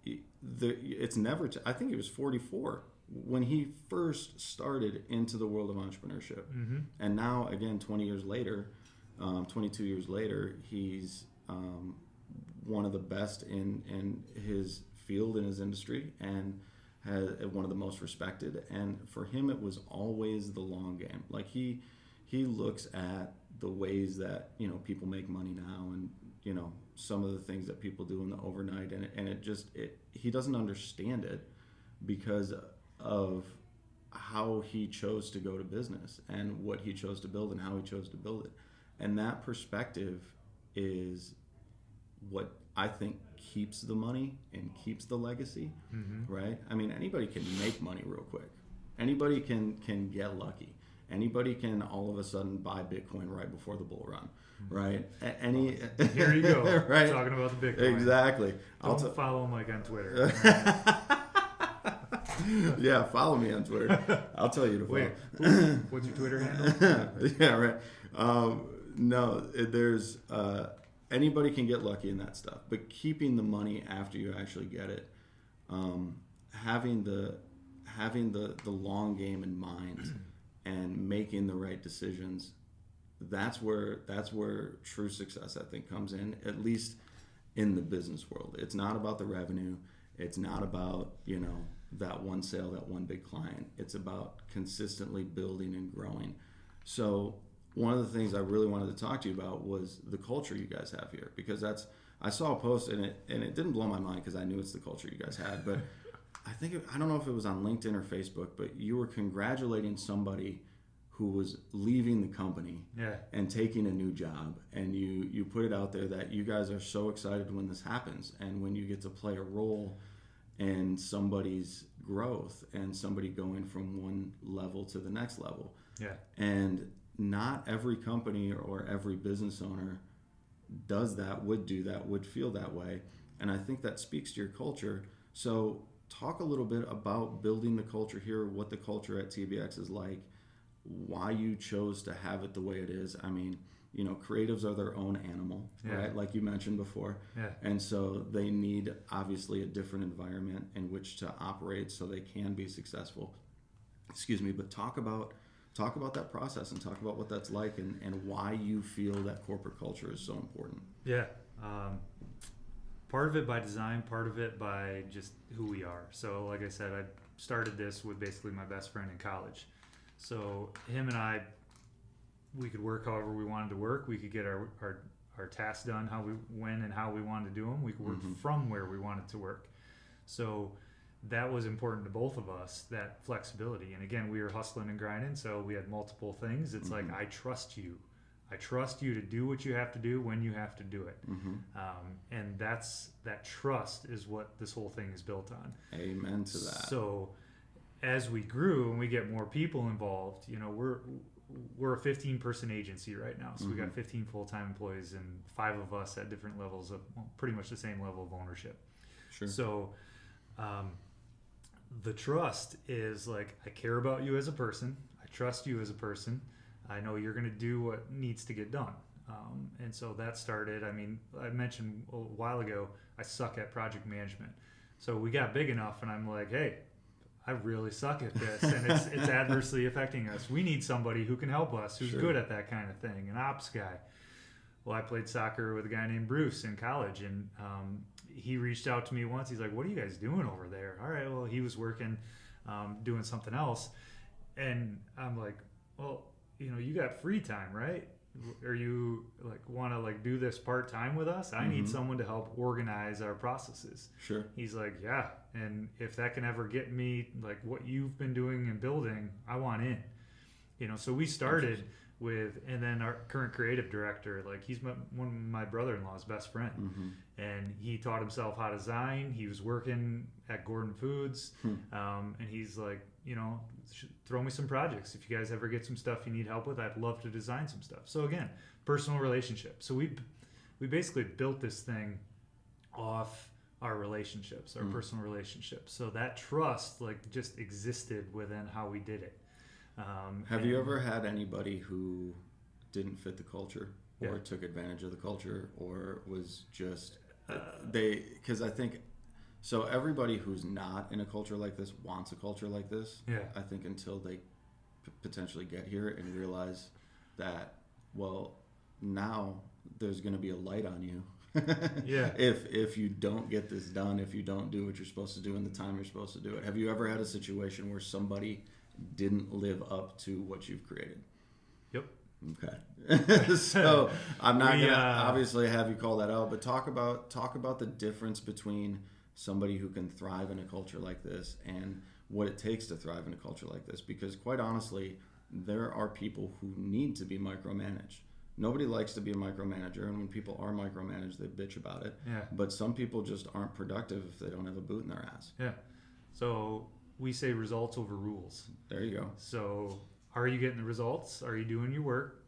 it's never, I think he was 44 when he first started into the world of entrepreneurship. Mm-hmm. And now, again, 22 years later, he's one of the best in his field, in his industry, and one of the most respected. And for him, it was always the long game. Like he looks at the ways that people make money now, and some of the things that people do in the overnight, and he doesn't understand it because of how he chose to go to business and what he chose to build and how he chose to build it. And that perspective is what I think keeps the money and keeps the legacy. Mm-hmm. Right? Anybody can make money real quick. Anybody can get lucky. Anybody can all of a sudden buy Bitcoin right before the bull run, right? Here you go, right? Talking about the Bitcoin. Exactly. Don't follow Mike on Twitter. Yeah, follow me on Twitter. I'll tell you to follow. Wait, what's your Twitter handle? Yeah, right. No, there's anybody can get lucky in that stuff, but keeping the money after you actually get it, having the long game in mind, and making the right decisions. That's where true success, I think, comes in. At least in the business world, it's not about the revenue. It's not about that one sale, that one big client. It's about consistently building and growing. So one of the things I really wanted to talk to you about was the culture you guys have here, because I saw a post and it didn't blow my mind because I knew it's the culture you guys had, but I don't know if it was on LinkedIn or Facebook, but you were congratulating somebody who was leaving the company and taking a new job, and you put it out there that you guys are so excited when this happens and when you get to play a role in somebody's growth and somebody going from one level to the next level. Yeah. And not every company or every business owner does that, would do that, would feel that way. And I think that speaks to your culture. So talk a little bit about building the culture here, what the culture at TBX is like, why you chose to have it the way it is. I mean, creatives are their own animal, right? Like you mentioned before. Yeah. And so they need obviously a different environment in which to operate so they can be successful. But talk about that process and talk about what that's like and why you feel that corporate culture is so important. Yeah. Part of it by design, part of it by just who we are. So like I said, I started this with basically my best friend in college. So him and I, we could work however we wanted to work. We could get our tasks done when and how we wanted to do them. We could work from where we wanted to work. So that was important to both of us, that flexibility. And again, we were hustling and grinding, so we had multiple things. It's like, I trust you. I trust you to do what you have to do when you have to do it. And that trust is what this whole thing is built on. Amen to that. So as we grew and we get more people involved, we're a 15-person agency right now. So we got 15 full-time employees and 5 of us at different levels of pretty much the same level of ownership. Sure. So the trust is like, I care about you as a person. I trust you as a person. I know you're going to do what needs to get done. And so that started, I mentioned a while ago, I suck at project management. So we got big enough and I'm like, hey, I really suck at this and it's adversely affecting us. We need somebody who can help us, who's good at that kind of thing, an ops guy. Well, I played soccer with a guy named Bruce in college, and he reached out to me once. He's like, what are you guys doing over there? All right, well, he was working, doing something else. And I'm like, well, you got free time, right? Or you want to do this part-time with us? I need someone to help organize our processes. Sure. He's like, yeah. And if that can ever get me what you've been doing and building, I want in. So we started with, and then our current creative director, he's one of my brother-in-law's best friend. And he taught himself how to design. He was working at Gordon Foods. And he's like, throw me some projects. If you guys ever get some stuff you need help with, I'd love to design some stuff. So again, personal relationship. So we basically built this thing off our relationships, our personal relationships. So that trust just existed within how we did it. Have you ever had anybody who didn't fit the culture or took advantage of the culture or was just because I think so everybody who's not in a culture like this wants a culture like this. Yeah. I think until they potentially get here and realize that, well, now there's going to be a light on you. If you don't get this done, if you don't do what you're supposed to do in the time you're supposed to do it. Have you ever had a situation where somebody didn't live up to what you've created? Yep. Okay. So I'm not going to obviously have you call that out, but talk about the difference between somebody who can thrive in a culture like this and what it takes to thrive in a culture like this. Because quite honestly, there are people who need to be micromanaged. Nobody likes to be a micromanager, and when people are micromanaged, they bitch about it. Yeah. But some people just aren't productive if they don't have a boot in their ass. Yeah. So we say results over rules. There you go. So are you getting the results? Are you doing your work?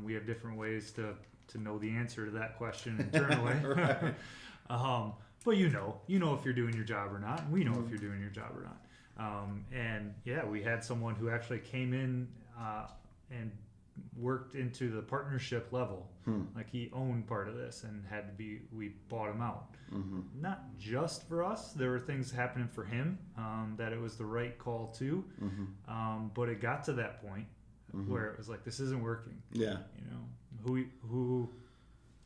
We have different ways to know the answer to that question internally. Right. But you know if you're doing your job or not. And we know if you're doing your job or not. And yeah, we had someone who actually came in and worked into the partnership level. Like he owned part of this and we bought him out. Not just for us. There were things happening for him that it was the right call too. But it got to that point where it was like, this isn't working. Yeah. You know, who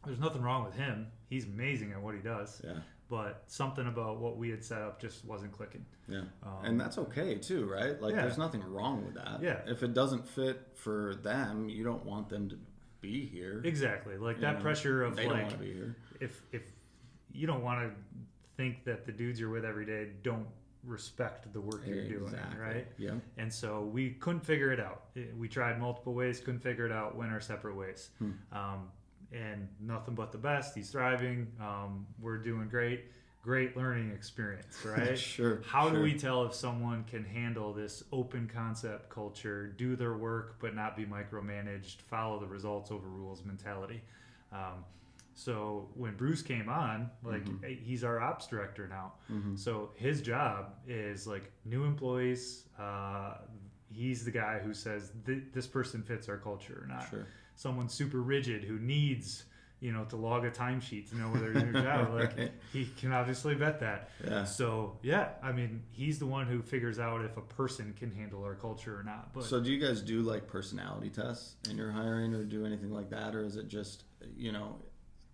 there's nothing wrong with him. He's amazing at what he does. Yeah. But something about what we had set up just wasn't clicking. Yeah. And that's okay too, right? Like yeah. there's nothing wrong with that. Yeah. If it doesn't fit for them, you don't want them to be here. Exactly. Like that pressure of they like, don't want to be here. If you don't want to think that the dudes you're with every day don't respect the work you're doing, right? Yeah. And so we couldn't figure it out. We tried multiple ways, couldn't figure it out, went our separate ways. And nothing but the best. He's thriving. We're doing great. Great learning experience, right? Sure. How do we tell if someone can handle this open concept culture, do their work but not be micromanaged, follow the results over rules mentality? So when Bruce came on, like he's our ops director now. So his job is like new employees. He's the guy who says this person fits our culture or not. Sure. Someone super rigid who needs, to log a timesheet to know whether they're doing their job. Like Right. he can obviously vet that. Yeah. So yeah, I mean, he's the one who figures out if a person can handle our culture or not. But So do you guys do like personality tests in your hiring or do anything like that? Or is it just,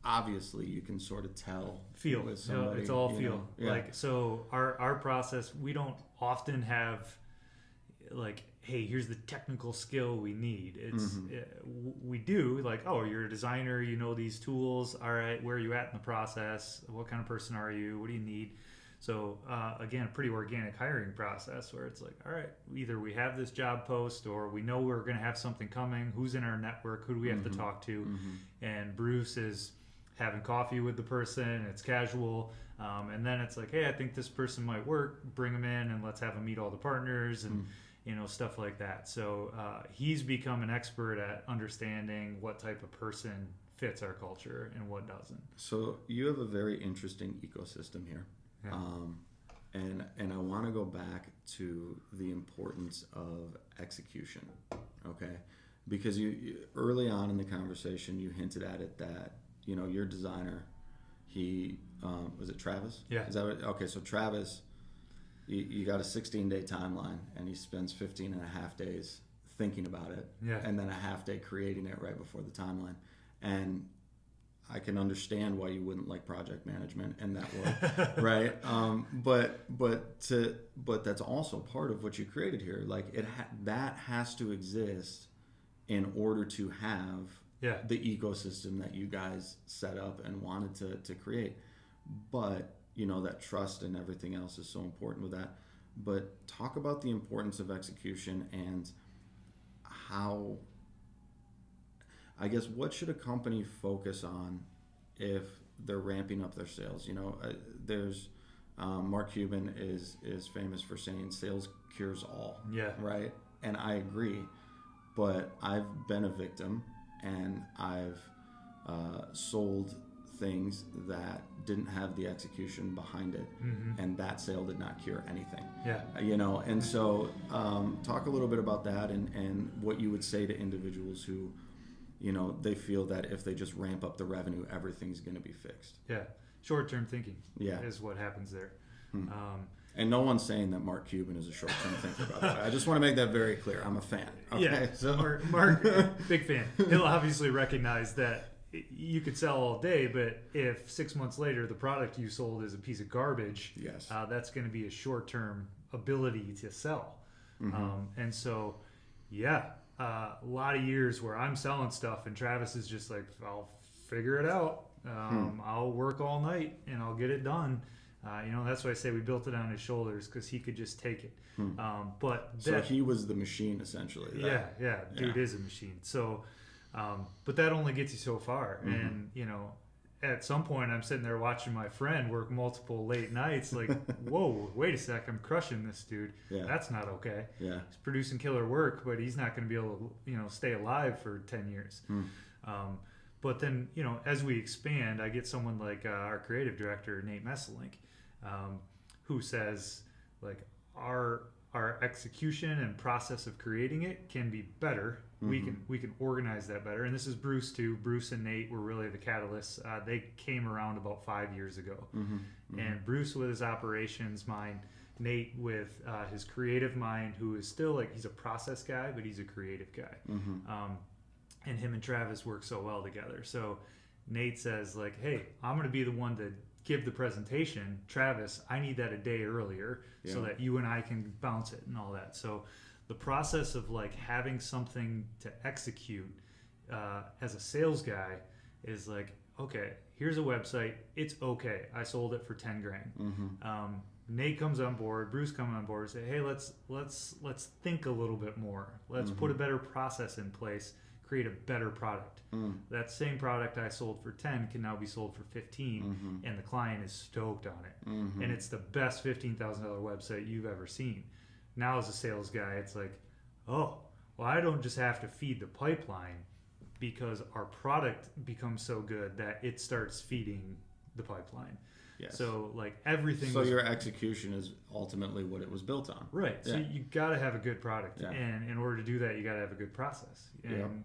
obviously you can sort of tell feel with somebody, it's all feel. Yeah. Like, so our process, we don't often have like, hey, here's the technical skill we need. It's we do like, oh, you're a designer, these tools. All right, where are you at in the process? What kind of person are you? What do you need? So again, a pretty organic hiring process where it's like, all right, either we have this job post or we know we're going to have something coming. Who's in our network? Who do we have to talk to? And Bruce is having coffee with the person. It's casual. And then it's like, hey, I think this person might work. Bring them in and let's have them meet all the partners and stuff like that. So he's become an expert at understanding what type of person fits our culture and what doesn't. So you have a very interesting ecosystem here. Yeah. And I want to go back to the importance of execution, okay? Because you early on in the conversation, you hinted at it that, your designer, he, was it Travis? Yeah. Is that what, okay, so Travis, you got a 16-day timeline, and he spends 15 and a half days thinking about it, and then a half day creating it right before the timeline. And I can understand why you wouldn't like project management in that way, right? But that's also part of what you created here. Like that has to exist in order to have the ecosystem that you guys set up and wanted to create. But that trust and everything else is so important with that. But talk about the importance of execution and how, I guess, what should a company focus on if they're ramping up their sales? There's Mark Cuban is famous for saying sales cures all. Yeah. Right? And I agree. But I've been a victim and I've sold things that didn't have the execution behind it, and that sale did not cure anything. Yeah. And so talk a little bit about that and what you would say to individuals who, they feel that if they just ramp up the revenue, everything's going to be fixed. Yeah. Short-term thinking is what happens there. And no one's saying that Mark Cuban is a short-term thinker, by the way. I just want to make that very clear. I'm a fan. Okay? Yeah. So Mark, big fan. He'll obviously recognize that you could sell all day, but if 6 months later the product you sold is a piece of garbage, that's going to be a short-term ability to sell. And so, a lot of years where I'm selling stuff and Travis is just like, I'll figure it out. I'll work all night and I'll get it done. That's why I say we built it on his shoulders, because he could just take it. So he was the machine, essentially. Dude is a machine. So, but that only gets you so far. And, at some point I'm sitting there watching my friend work multiple late nights, like, whoa, wait a sec, I'm crushing this dude. Yeah. That's not okay. Yeah. He's producing killer work, but he's not going to be able to, stay alive for 10 years. But then, as we expand, I get someone like our creative director, Nate Messelink, who says, like, our execution and process of creating it can be better. We can organize that better. And this is Bruce too. Bruce and Nate were really the catalysts. They came around about 5 years ago. And Bruce with his operations mind, Nate with his creative mind, who is still like, he's a process guy, but he's a creative guy. And him and Travis work so well together. So Nate says, like, hey, I'm going to be the one to give the presentation. Travis, I need that a day earlier so that you and I can bounce it and all that. So the process of like having something to execute as a sales guy is like, okay, here's a website. It's okay. I sold it for 10 grand. Nate comes on board, Bruce comes on board and say, hey, let's think a little bit more. Let's put a better process in place, create a better product. That same product I sold for 10 can now be sold for 15, and the client is stoked on it. And it's the best $15,000 website you've ever seen. Now as a sales guy, it's like, oh, well, I don't just have to feed the pipeline, because our product becomes so good that it starts feeding the pipeline. Yes. So like everything. So your execution is ultimately what it was built on. Right. So you got to have a good product, Yeah. and in order to do that, you got to have a good process. And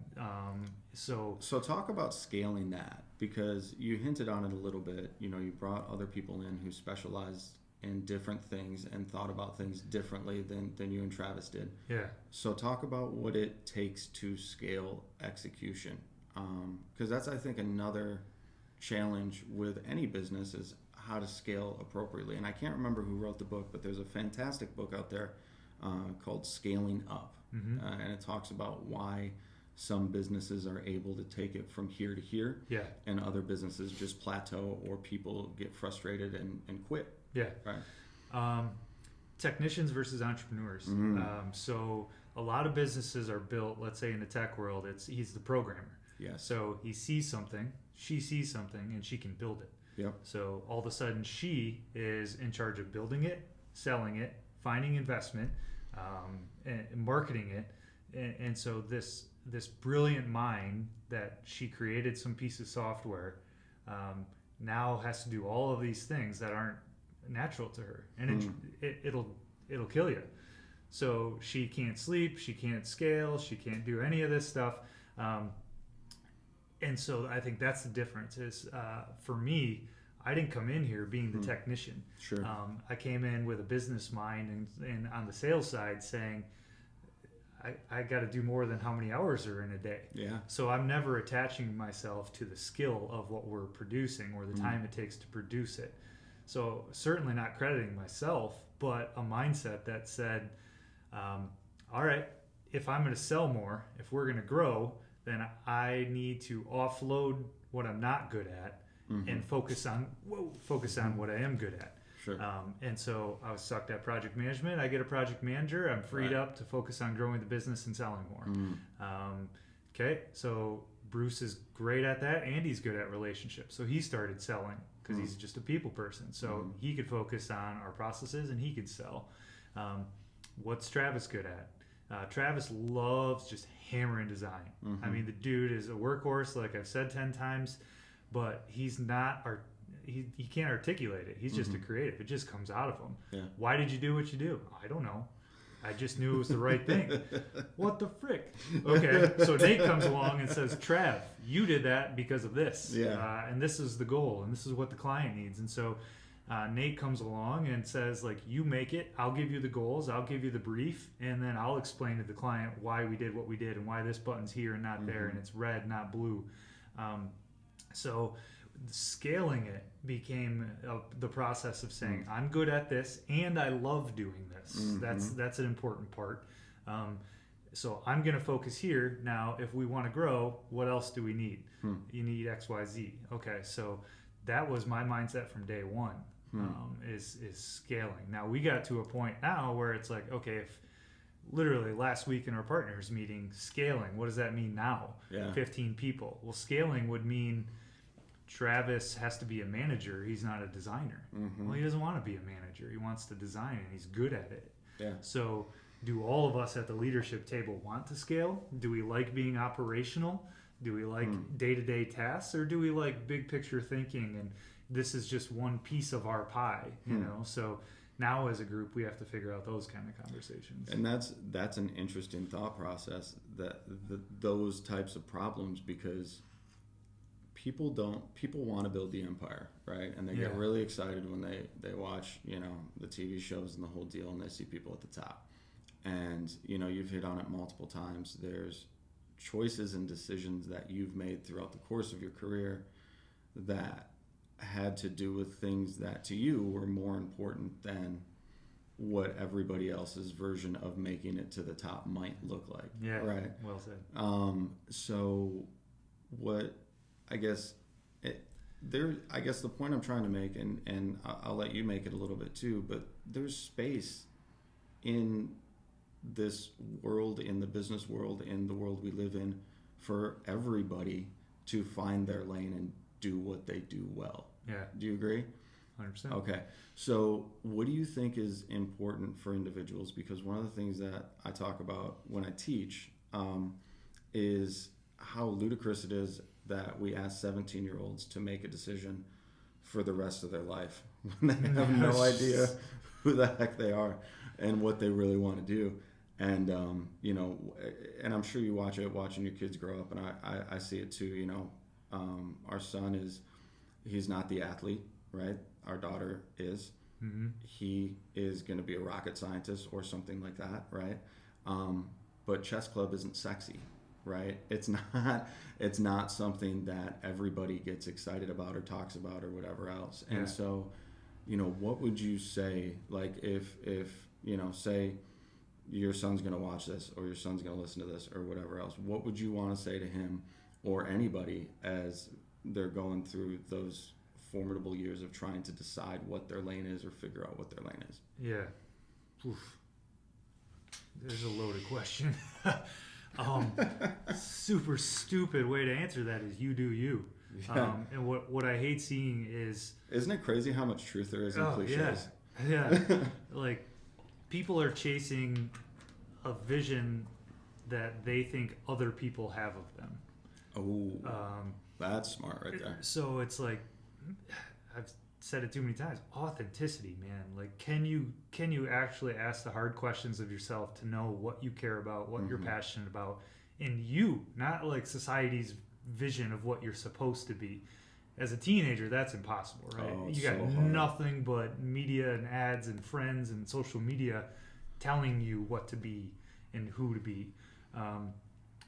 so talk about scaling that, because you hinted on it a little bit. You brought other people in who specialized in different things and thought about things differently than you and Travis did. Yeah. So talk about what it takes to scale execution, because that's, I think, another challenge with any business is how to scale appropriately. And I can't remember who wrote the book, but there's a fantastic book out there called Scaling Up, and it talks about why some businesses are able to take it from here to here, and other businesses just plateau, or people get frustrated and quit. Yeah. Right. Technicians versus entrepreneurs. So a lot of businesses are built, let's say in the tech world, he's the programmer. Yes. So he sees something, she sees something, and she can build it. Yep. So all of a sudden she is in charge of building it, selling it, finding investment, and marketing it. And so this brilliant mind that she created some piece of software now has to do all of these things that aren't natural to her, and it'll kill you. So she can't sleep, she can't scale, she can't do any of this stuff. And so I think that's the difference is for me, I didn't come in here being the technician. Sure. I came in with a business mind and on the sales side saying, I got to do more than how many hours are in a day. Yeah. So I'm never attaching myself to the skill of what we're producing or the time it takes to produce it. So certainly not crediting myself, but a mindset that said, all right, if I'm going to sell more, if we're going to grow, then I need to offload what I'm not good at and focus on what I am good at. Sure. And so I was sucked at project management. I get a project manager. I'm freed up to focus on growing the business and selling more. Okay, so Bruce is great at that, and he's good at relationships. So he started selling because he's just a people person. So he could focus on our processes, and he could sell. What's Travis good at? Travis loves just hammering design. I mean, the dude is a workhorse, like I've said 10 times, but he's not he can't articulate it. He's just a creative. It just comes out of him. Yeah. Why did you do what you do? I don't know. I just knew it was the right thing. What the frick? Okay, so Nate comes along and says, Trav, you did that because of this. Yeah. And this is the goal, and this is what the client needs. And so Nate comes along and says, like, you make it. I'll give you the goals. I'll give you the brief. And then I'll explain to the client why we did what we did and why this button's here and not there, and it's red, not blue. So scaling it became the process of saying, I'm good at this and I love doing this. That's an important part. So I'm going to focus here. Now, if we want to grow, what else do we need? You need X, Y, Z. Okay, so that was my mindset from day one, is scaling. Now, we got to a point now where it's like, okay, if literally last week in our partners meeting, scaling, what does that mean now? Yeah. 15 people. Well, scaling would mean Travis has to be a manager. He's not a designer. Mm-hmm. Well, he doesn't want to be a manager. He wants to design, and he's good at it. Yeah. So do all of us at the leadership table want to scale? Do we like being operational? Do we like day-to-day tasks, or do we like big picture thinking, and this is just one piece of our pie, you know? So now as a group, we have to figure out those kind of conversations. And that's an interesting thought process, that those types of problems, because people want to build the empire, right? And they get really excited when they watch, you know, the TV shows and the whole deal, and they see people at the top. And, you know, you've hit on it multiple times. There's choices and decisions that you've made throughout the course of your career that had to do with things that to you were more important than what everybody else's version of making it to the top might look like. Yeah, right. Well said. So what I guess the point I'm trying to make, and I'll let you make it a little bit too, but there's space in this world, in the business world, in the world we live in, for everybody to find their lane and do what they do well. Yeah. Do you agree? 100%. Okay. So what do you think is important for individuals? Because one of the things that I talk about when I teach is how ludicrous it is that we ask 17-year-olds to make a decision for the rest of their life when they have no idea who the heck they are and what they really want to do. And, you know, and I'm sure you watching your kids grow up, and I see it too. You know, our son he's not the athlete, right? Our daughter is. Mm-hmm. He is going to be a rocket scientist or something like that, right? But chess club isn't sexy, right? It's not something that everybody gets excited about or talks about or whatever else. And so, you know, what would you say, like, if you know, say your son's going to watch this, or your son's going to listen to this, or whatever else, what would you want to say to him or anybody as they're going through those formidable years of trying to decide what their lane is or figure out what their lane is? Yeah. Oof. There's a loaded question. Super stupid way to answer that is you do you. Yeah. And what I hate seeing is... Isn't it crazy how much truth there is in cliches? Yeah. Like, people are chasing a vision that they think other people have of them. Oh, that's smart right there. So it's like, I've said it too many times, authenticity, man. Like, can you actually ask the hard questions of yourself to know what you care about, what you're passionate about, and you, not like society's vision of what you're supposed to be. As a teenager, that's impossible, right? You got nothing but media and ads and friends and social media telling you what to be and who to be.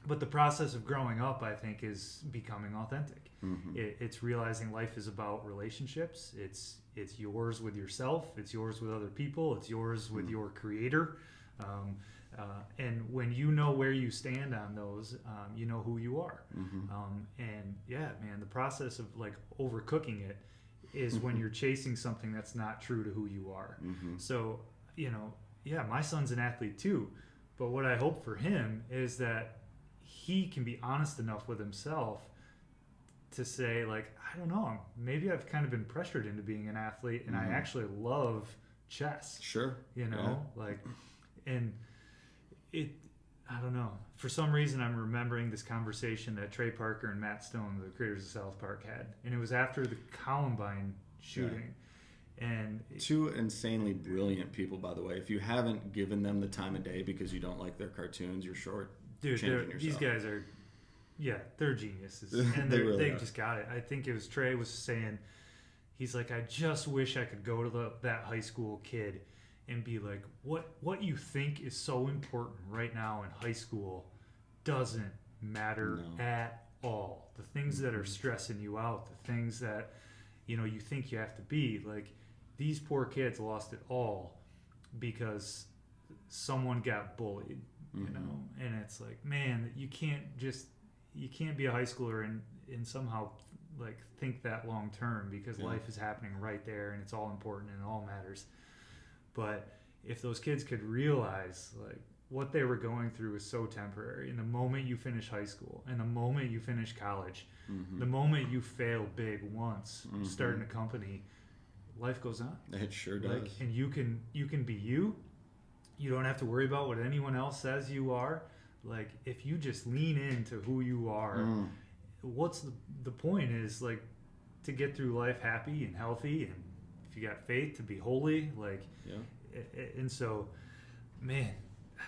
But the process of growing up, I think, is becoming authentic. Mm-hmm. It's realizing life is about relationships. It's yours with yourself. It's yours with other people. It's yours with your creator. And when you know where you stand on those, you know who you are. Mm-hmm. And yeah, man, the process of like overcooking it is when you're chasing something that's not true to who you are. Mm-hmm. So, you know, yeah, my son's an athlete too, but what I hope for him is that he can be honest enough with himself to say, like, I don't know, maybe I've kind of been pressured into being an athlete, and I actually love chess. Sure. You know, like, and it, I don't know. For some reason, I'm remembering this conversation that Trey Parker and Matt Stone, the creators of South Park, had, and it was after the Columbine shooting. And two insanely brilliant people, by the way. If you haven't given them the time of day because you don't like their cartoons, you're short. Dude, these guys are, they're geniuses, and they just got it. I think it was Trey was saying, he's like, I just wish I could go to that high school kid and be like, what you think is so important right now in high school doesn't matter at all. The things that are stressing you out, the things that, you know, you think you have to be, like, these poor kids lost it all because someone got bullied, you know? And it's like, man, you can't be a high schooler and somehow like think that long term, because life is happening right there and it's all important and it all matters. But if those kids could realize, like, what they were going through was so temporary. And the moment you finish high school, and the moment you finish college, the moment you fail big once, starting a company, life goes on. It sure does. Like, and you can be you. You don't have to worry about what anyone else says you are. Like, if you just lean into who you are, what's the point is, like, to get through life happy and healthy, and if you got faith, to be holy. Like, and so, man,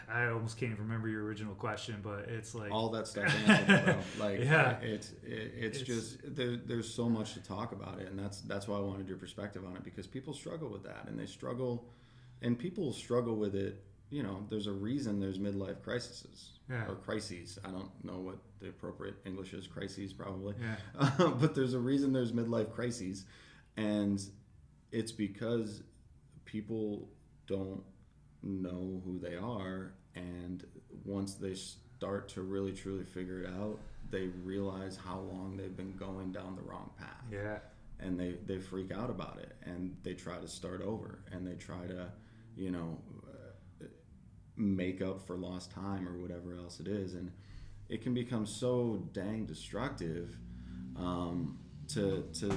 I almost can't even remember your original question, but it's like all that stuff answered, bro. Like, yeah, it's just there's so much to talk about it, and that's why I wanted your perspective on it, because people struggle with that, and people struggle with it. You know, there's a reason there's midlife crises or crises. I don't know what the appropriate English is. Crises, probably. Yeah. But there's a reason there's midlife crises, and it's because people don't know who they are, and once they start to really truly figure it out, they realize how long they've been going down the wrong path. Yeah. And they freak out about it, and they try to start over, and they try to, you know, make up for lost time or whatever else it is, and it can become so dang destructive to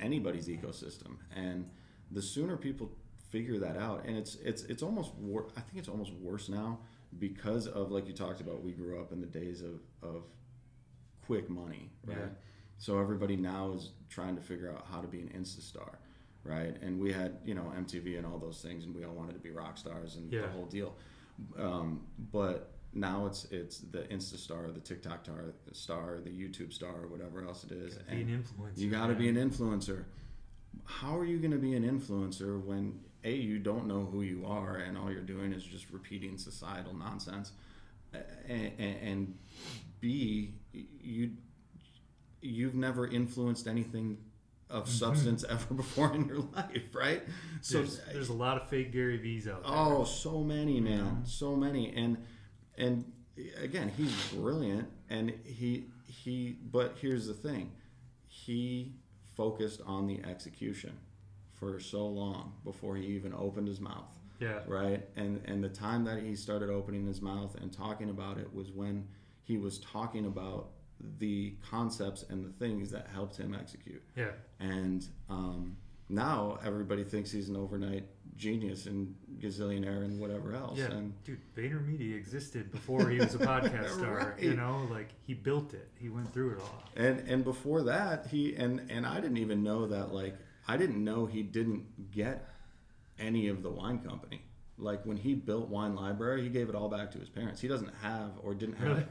anybody's ecosystem. And the sooner people figure that out, and it's almost I think it's almost worse now because of, like you talked about, we grew up in the days of quick money, right? Yeah. So everybody now is trying to figure out how to be an Insta star, right? And we had, you know, MTV and all those things, and we all wanted to be rock stars and the whole deal. But now it's the Insta star, the TikTok star, the YouTube star, or whatever else it is. Be an influencer. You got to be an influencer. How are you going to be an influencer when A, you don't know who you are, and all you're doing is just repeating societal nonsense, and B, you've never influenced anything of substance ever before in your life, right? So there's a lot of fake Gary V's out there. Oh, so many, man, so many, and again, he's brilliant, and he. But here's the thing, he focused on the execution for so long before he even opened his mouth. Yeah. Right. And the time that he started opening his mouth and talking about it was when he was talking about the concepts and the things that helped him execute. Yeah. And now everybody thinks he's an overnight genius and gazillionaire and whatever else. Yeah. And dude, VaynerMedia existed before he was a podcast star. Right. You know, like, he built it. He went through it all. And before that, he and I didn't even know that, like, I didn't know he didn't get any of the wine company. Like, when he built Wine Library, he gave it all back to his parents. He didn't have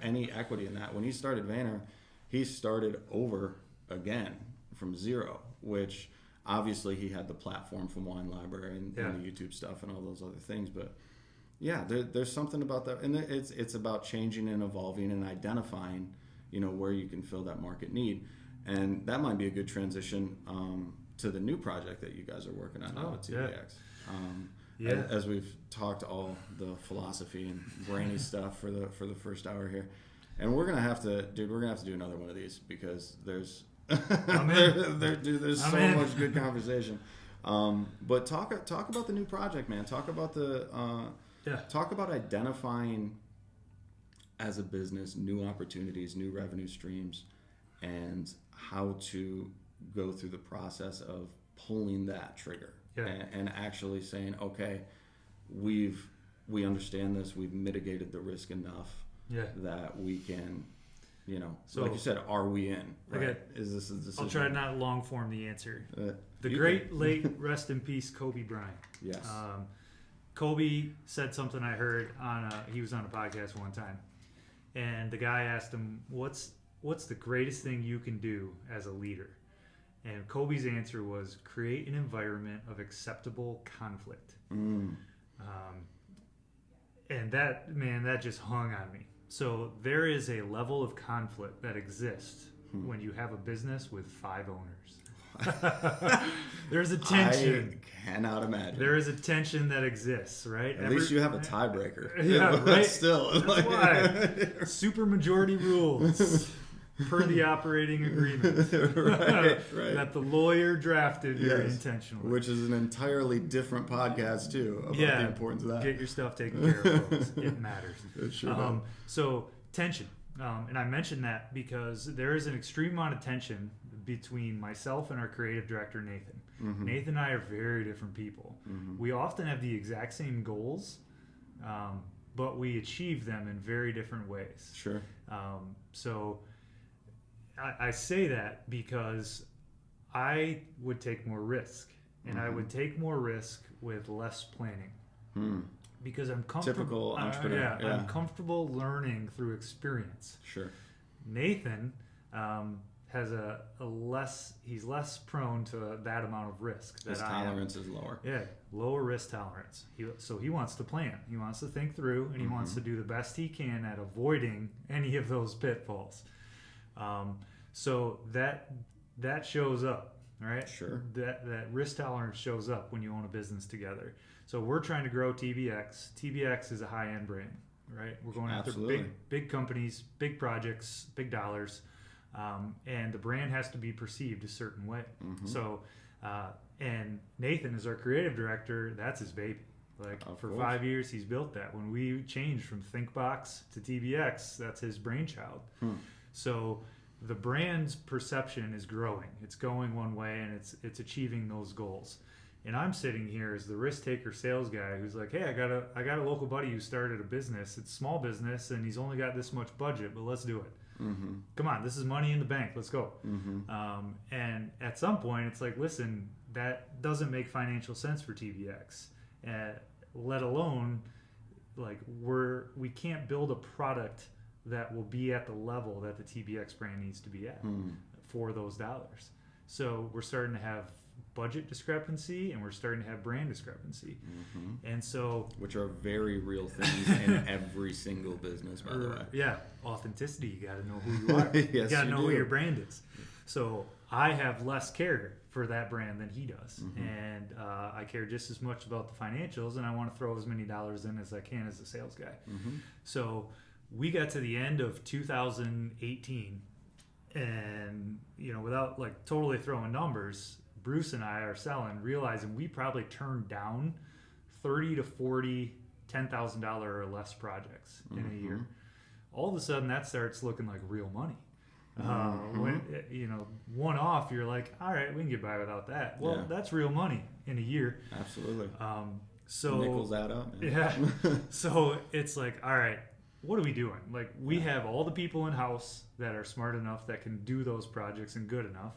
any equity in that. When he started Vayner, he started over again from zero, which obviously he had the platform from Wine Library and the YouTube stuff and all those other things. But yeah, there's something about that. And it's about changing and evolving and identifying, you know, where you can fill that market need. And that might be a good transition to the new project that you guys are working on now at TBX. As we've talked all the philosophy and brainy stuff for the first hour here, and we're gonna have to do another one of these, because there's there's so much good conversation. But talk about the new project, man. Talk about talk about identifying as a business new opportunities, new revenue streams, and how to go through the process of pulling that trigger. Yeah. And actually saying, okay, we understand this, we've mitigated the risk enough that we can, you know, so, like you said, are we in? Right? Okay. Is this a decision? I'll try to not long form the answer. The great late rest in peace Kobe Bryant. Yes. Kobe said something I heard he was on a podcast one time, and the guy asked him, what's the greatest thing you can do as a leader? And Kobe's answer was, create an environment of acceptable conflict. And that just hung on me. So there is a level of conflict that exists when you have a business with 5 owners. There's a tension. I cannot imagine. There is a tension that exists, right? At least you have a tiebreaker. Yeah, right. Still. That's why. Super majority rules. per the operating agreement right. that the lawyer drafted very intentionally. Which is an entirely different podcast too about the importance of that. Get your stuff taken care of, folks. It matters. It sure does. So tension, and I mentioned that because there is an extreme amount of tension between myself and our creative director Nathan. Mm-hmm. Nathan and I are very different people. Mm-hmm. We often have the exact same goals, but we achieve them in very different ways. Sure. So I say that because I would take more risk, and I would take more risk with less planning. Because I'm comfortable. Typical entrepreneur. I'm comfortable learning through experience. Sure. Nathan has he's less prone to that amount of risk. His tolerance is lower. Yeah, lower risk tolerance. So he wants to plan. He wants to think through, and he wants to do the best he can at avoiding any of those pitfalls. So that shows up, right? Sure. That risk tolerance shows up when you own a business together. So we're trying to grow TBX. TBX is a high-end brand, right? We're going after big companies, big projects, big dollars, and the brand has to be perceived a certain way. So, and Nathan is our creative director. That's his baby. Like for 5 years, he's built that. When we changed from ThinkBox to TBX, that's his brainchild. So the brand's perception is growing. It's going one way, and it's achieving those goals. And I'm sitting here as the risk taker sales guy who's like, hey, I got a local buddy who started a business. It's a small business, and he's only got this much budget, but let's do it. Come on, this is money in the bank. Let's go. And at some point, it's like, listen, that doesn't make financial sense for TBX. Let alone, like, we can't build a product that will be at the level that the TBX brand needs to be at for those dollars. So we're starting to have budget discrepancy, and we're starting to have brand discrepancy. And so, which are very real things in every single business, by the way. Yeah, authenticity. You got to know who you are. Yes, you got to know do. who your brand is. So I have less care for that brand than he does, and I care just as much about the financials, and I want to throw as many dollars in as I can as a sales guy. So we got to the end of 2018, and without like totally throwing numbers, Bruce and I are selling, realizing we probably turned down 30 to 40 $10,000 or less projects in a year. All of a sudden, that starts looking like real money. When one off, you're like, all right, we can get by without that. Well, that's real money in a year. Absolutely. So nickels add up. Man. Yeah. So it's like, all right, what are we doing? Like, we have all the people in house that are smart enough that can do those projects and good enough.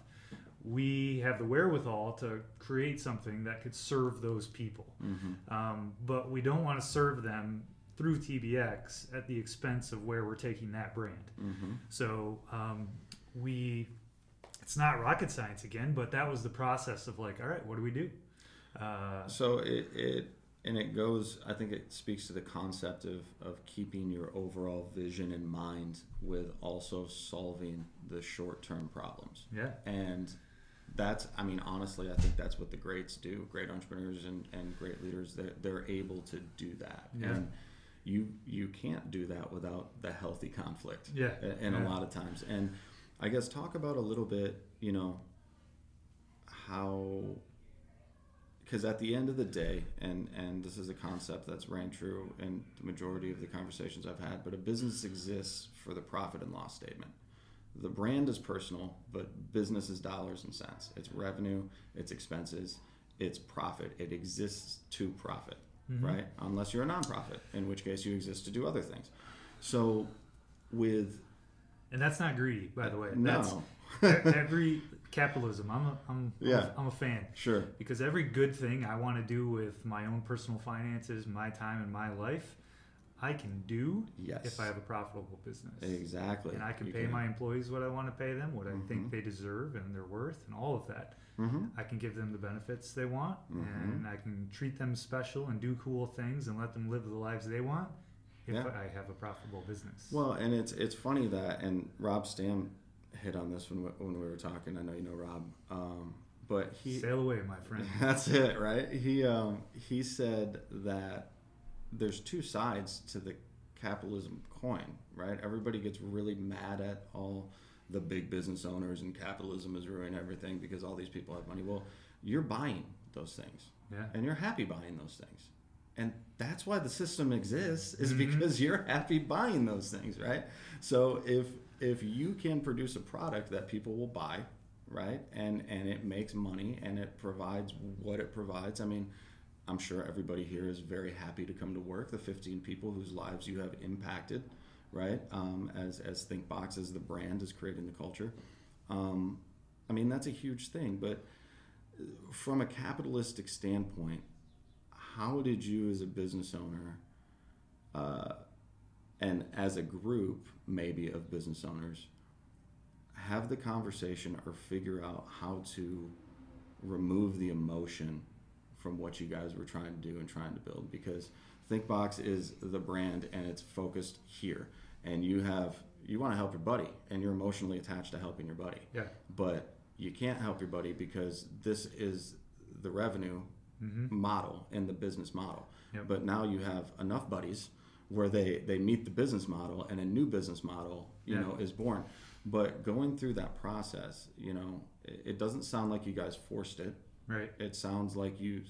We have the wherewithal to create something that could serve those people. But we don't want to serve them through TBX at the expense of where we're taking that brand. So it's not rocket science again, but that was the process of like, all right, what do we do? So it goes, I think it speaks to the concept of keeping your overall vision in mind with also solving the short-term problems. Yeah. And that's, I mean, honestly, I think that's what the greats do. Great entrepreneurs and great leaders, they're able to do that. Yeah. And you can't do that without the healthy conflict. Yeah. And a lot of times. And I guess talk about a little bit, how, because at the end of the day, and this is a concept that's rang true in the majority of the conversations I've had, but a business exists for the profit and loss statement. The brand is personal, but business is dollars and cents. It's revenue, it's expenses, it's profit. It exists to profit, right? Unless you're a nonprofit, in which case you exist to do other things. So and that's not greedy, by the way. No. That's every capitalism. I'm a fan. Sure. Because every good thing I want to do with my own personal finances, my time, and my life, I can do if I have a profitable business. Exactly. And I can pay my employees what I want to pay them, what I think they deserve and their worth, and all of that. I can give them the benefits they want, and I can treat them special and do cool things and let them live the lives they want if I have a profitable business. Well, and it's funny that, and Rob Stam hit on this when we were talking. I know you know Rob, but sail away, my friend. That's it, right? He said that there's two sides to the capitalism coin, right? Everybody gets really mad at all the big business owners and capitalism is ruining everything because all these people have money. Well, you're buying those things. Yeah. And you're happy buying those things. And that's why the system exists, is because you're happy buying those things, right? So if you can produce a product that people will buy, right, and it makes money and it provides what it provides, I mean, I'm sure everybody here is very happy to come to work, the 15 people whose lives you have impacted, right, as ThinkBox, as the brand, is creating the culture. I mean, that's a huge thing. But from a capitalistic standpoint, how did you as a business owner and as a group maybe of business owners have the conversation or figure out how to remove the emotion from what you guys were trying to do and trying to build? Because ThinkBox is the brand and it's focused here, and you want to help your buddy and you're emotionally attached to helping your buddy. Yeah. But you can't help your buddy because this is the revenue model in the business model. Yep. But now you have enough buddies where they meet the business model and a new business model, you know, is born. But going through that process, you know, it doesn't sound like you guys forced it. Right. It sounds like you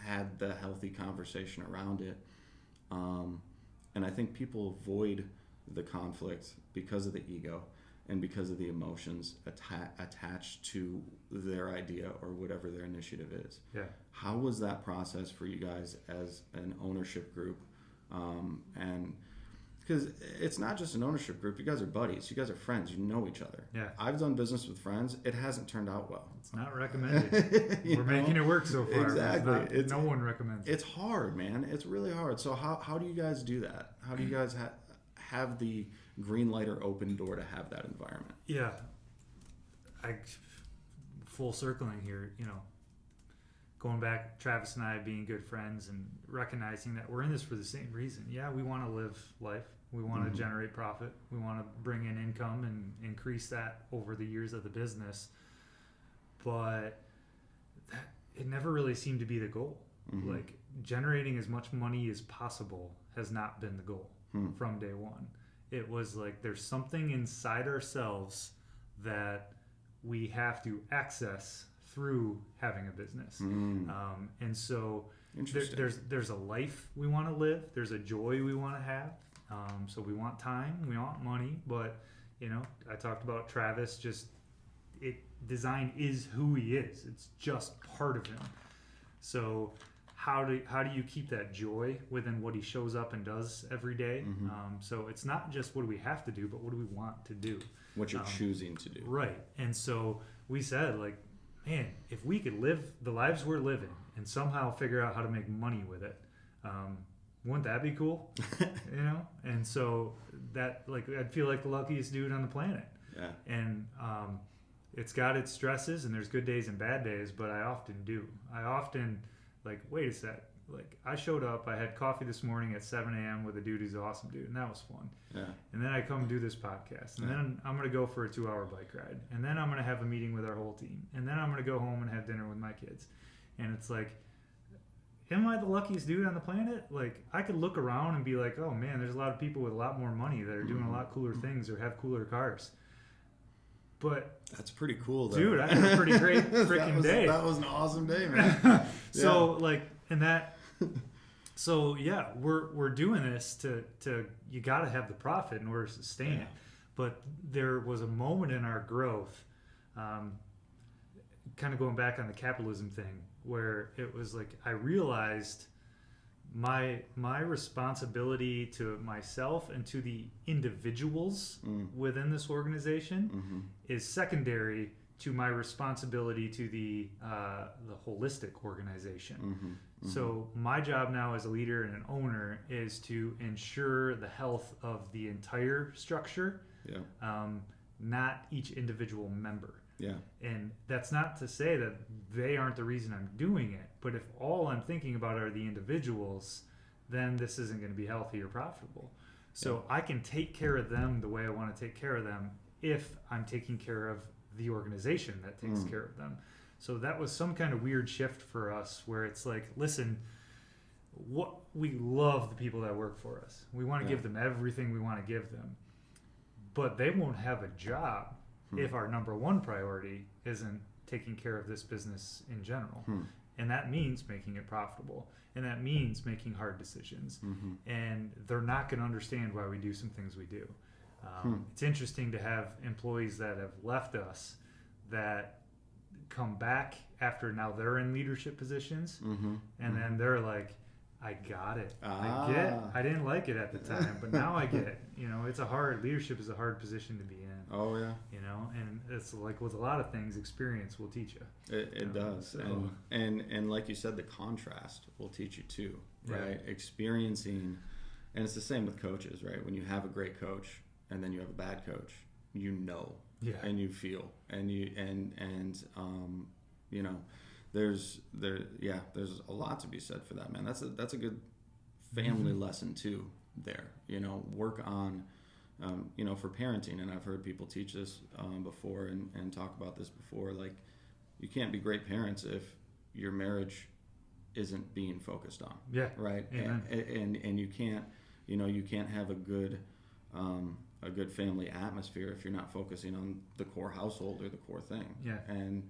had the healthy conversation around it. And I think people avoid the conflict because of the ego and because of the emotions attached to their idea or whatever their initiative is. Yeah. How was that process for you guys as an ownership group? And because it's not just an ownership group, you guys are buddies, you guys are friends, you know each other. Yeah. I've done business with friends, it hasn't turned out well. It's not recommended. We're making it work so far. Exactly. No one recommends it. It's hard, man. It's really hard. So how do you guys do that? How do you guys have the green light or open door to have that environment? Yeah. Full circling here, you know, going back, Travis and I being good friends and recognizing that we're in this for the same reason. Yeah, we want to live life. We want to generate profit. We want to bring in income and increase that over the years of the business. But it never really seemed to be the goal. Like, generating as much money as possible has not been the goal from day one. It was like, there's something inside ourselves that we have to access through having a business. And so there's a life we want to live. There's a joy we want to have. So we want time, we want money, but, you know, I talked about Travis, design is who he is. It's just part of him. So how do you keep that joy within what he shows up and does every day? So it's not just what do we have to do, but what do we want to do? What you're choosing to do. Right. And so we said, like, man, if we could live the lives we're living and somehow figure out how to make money with it, wouldn't that be cool? You know? And so that, like, I'd feel like the luckiest dude on the planet. Yeah. And it's got its stresses, and there's good days and bad days, but I often like, wait a sec. Like, I showed up, I had coffee this morning at 7 a.m. with a dude who's an awesome dude, and that was fun. Yeah. And then I come do this podcast, and then I'm going to go for a 2-hour bike ride, and then I'm going to have a meeting with our whole team, and then I'm going to go home and have dinner with my kids. And it's like, am I the luckiest dude on the planet? Like, I could look around and be like, oh man, there's a lot of people with a lot more money that are doing a lot cooler things or have cooler cars. But that's pretty cool, though. Dude, I had a pretty great freaking day. That was an awesome day, man. So like, and that, so yeah, we're doing this to you got to have the profit in order to sustain it. But there was a moment in our growth, kind of going back on the capitalism thing, where it was like, I realized my responsibility to myself and to the individuals within this organization is secondary to my responsibility to the holistic organization. So my job now as a leader and an owner is to ensure the health of the entire structure, not each individual member. Yeah. And that's not to say that they aren't the reason I'm doing it, but if all I'm thinking about are the individuals, then this isn't going to be healthy or profitable. So I can take care of them the way I want to take care of them if I'm taking care of the organization that takes care of them. So that was some kind of weird shift for us, where it's like, listen, we love the people that work for us. We want to give them everything we want to give them. but they won't have a job if our number one priority isn't taking care of this business in general. And that means making it profitable. And that means making hard decisions. And they're not going to understand why we do some things we do. It's interesting to have employees that have left us that come back after now they're in leadership positions. And then they're like, I got it. I didn't like it at the time, but now I get it. Leadership is a hard position to be in. Oh yeah. And it's like with a lot of things, experience will teach you. It does. So. And like you said, the contrast will teach you too, right? Yeah. Experiencing, and it's the same with coaches, right? When you have a great coach and then you have a bad coach, and you feel, there's a lot to be said for that, man. That's a good family lesson too there, work on, for parenting. And I've heard people teach this before and talk about this before. Like, you can't be great parents if your marriage isn't being focused on. Yeah. Right. And you can't have a good family atmosphere if you're not focusing on the core household or the core thing. Yeah. And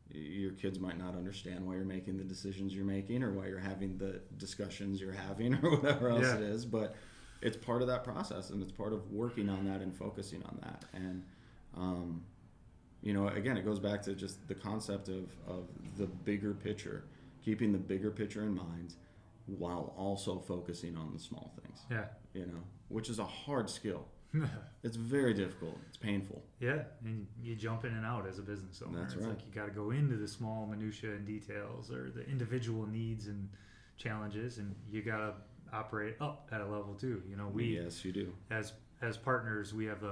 your kids might not understand why you're making the decisions you're making or why you're having the discussions you're having or whatever else it is, but it's part of that process, and it's part of working on that and focusing on that. And again, it goes back to just the concept of the bigger picture, keeping the bigger picture in mind while also focusing on the small things. Which is a hard skill. It's very difficult. It's painful. Yeah, and you jump in and out as a business owner. That's right. It's like you got to go into the small minutia and details or the individual needs and challenges, and you got to operate up at a level too. Yes, you do. As partners, we have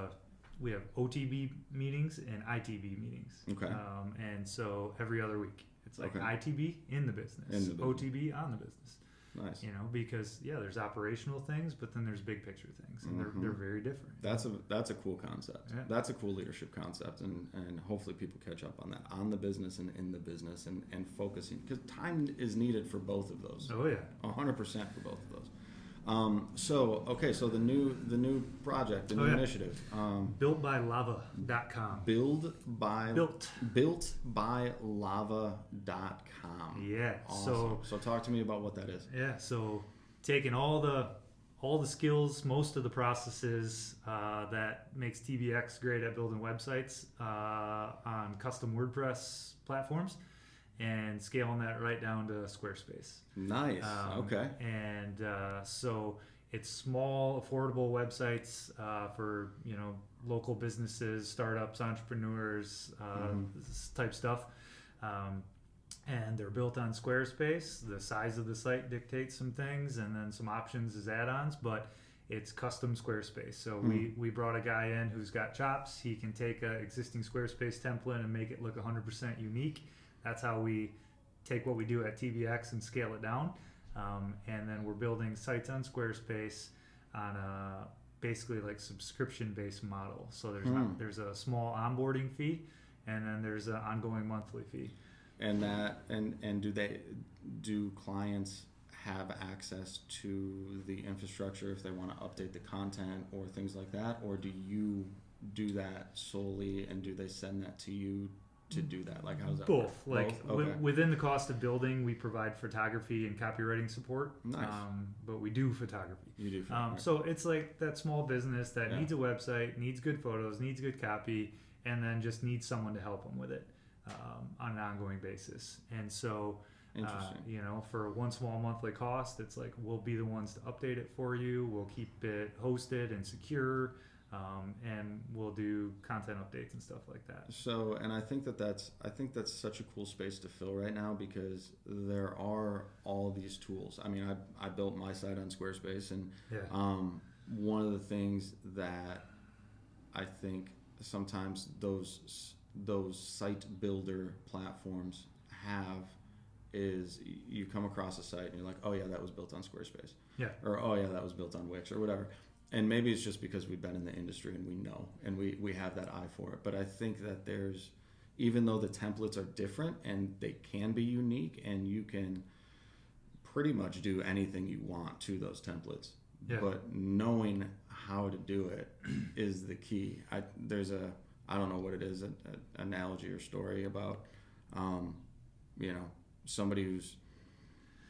OTB meetings and ITB meetings. Okay. And so every other week, it's like ITB in the business, OTB on the business. Nice. Because there's operational things, but then there's big picture things, and they're very different. That's a cool concept. Yeah. That's a cool leadership concept, and hopefully people catch up on that, on the business and in the business, and focusing, because time is needed for both of those. Oh yeah, 100% for both of those. So the new project, the new initiative, builtbylava.com. Builtbylava.com. Yeah. Awesome. So talk to me about what that is. Yeah. So taking all the skills, most of the processes that makes TBX great at building websites on custom WordPress platforms, and scaling that right down to Squarespace. Nice. Okay. And so it's small, affordable websites for local businesses, startups, entrepreneurs, this type stuff. And they're built on Squarespace. The size of the site dictates some things, and then some options as add-ons, but it's custom Squarespace. So we brought a guy in who's got chops. He can take an existing Squarespace template and make it look 100% unique. That's how we take what we do at TBX and scale it down. And then we're building sites on Squarespace on a basically like subscription-based model. So there's a small onboarding fee, and then there's an ongoing monthly fee. And do clients have access to the infrastructure if they want to update the content or things like that, or do you do that solely, and do they send that to you to do that? Like, how does that work? Both. Like, okay. Within the cost of building, we provide photography and copywriting support. Nice. But we do photography. You do photography. So it's like that small business that needs a website, needs good photos, needs good copy, and then just needs someone to help them with it on an ongoing basis. And so for one small monthly cost, it's like we'll be the ones to update it for you. We'll keep it hosted and secure. And we'll do content updates and stuff like that. So, and I think that's such a cool space to fill right now, because there are all these tools. I mean, I built my site on Squarespace, and one of the things that I think sometimes those site builder platforms have is you come across a site and you're like, oh yeah, that was built on Squarespace. Yeah. Or oh yeah, that was built on Wix or whatever. And maybe it's just because we've been in the industry and we know, and we have that eye for it. But I think that even though the templates are different and they can be unique, and you can pretty much do anything you want to those templates, but knowing how to do it is the key. I don't know what it is, an analogy or story about, somebody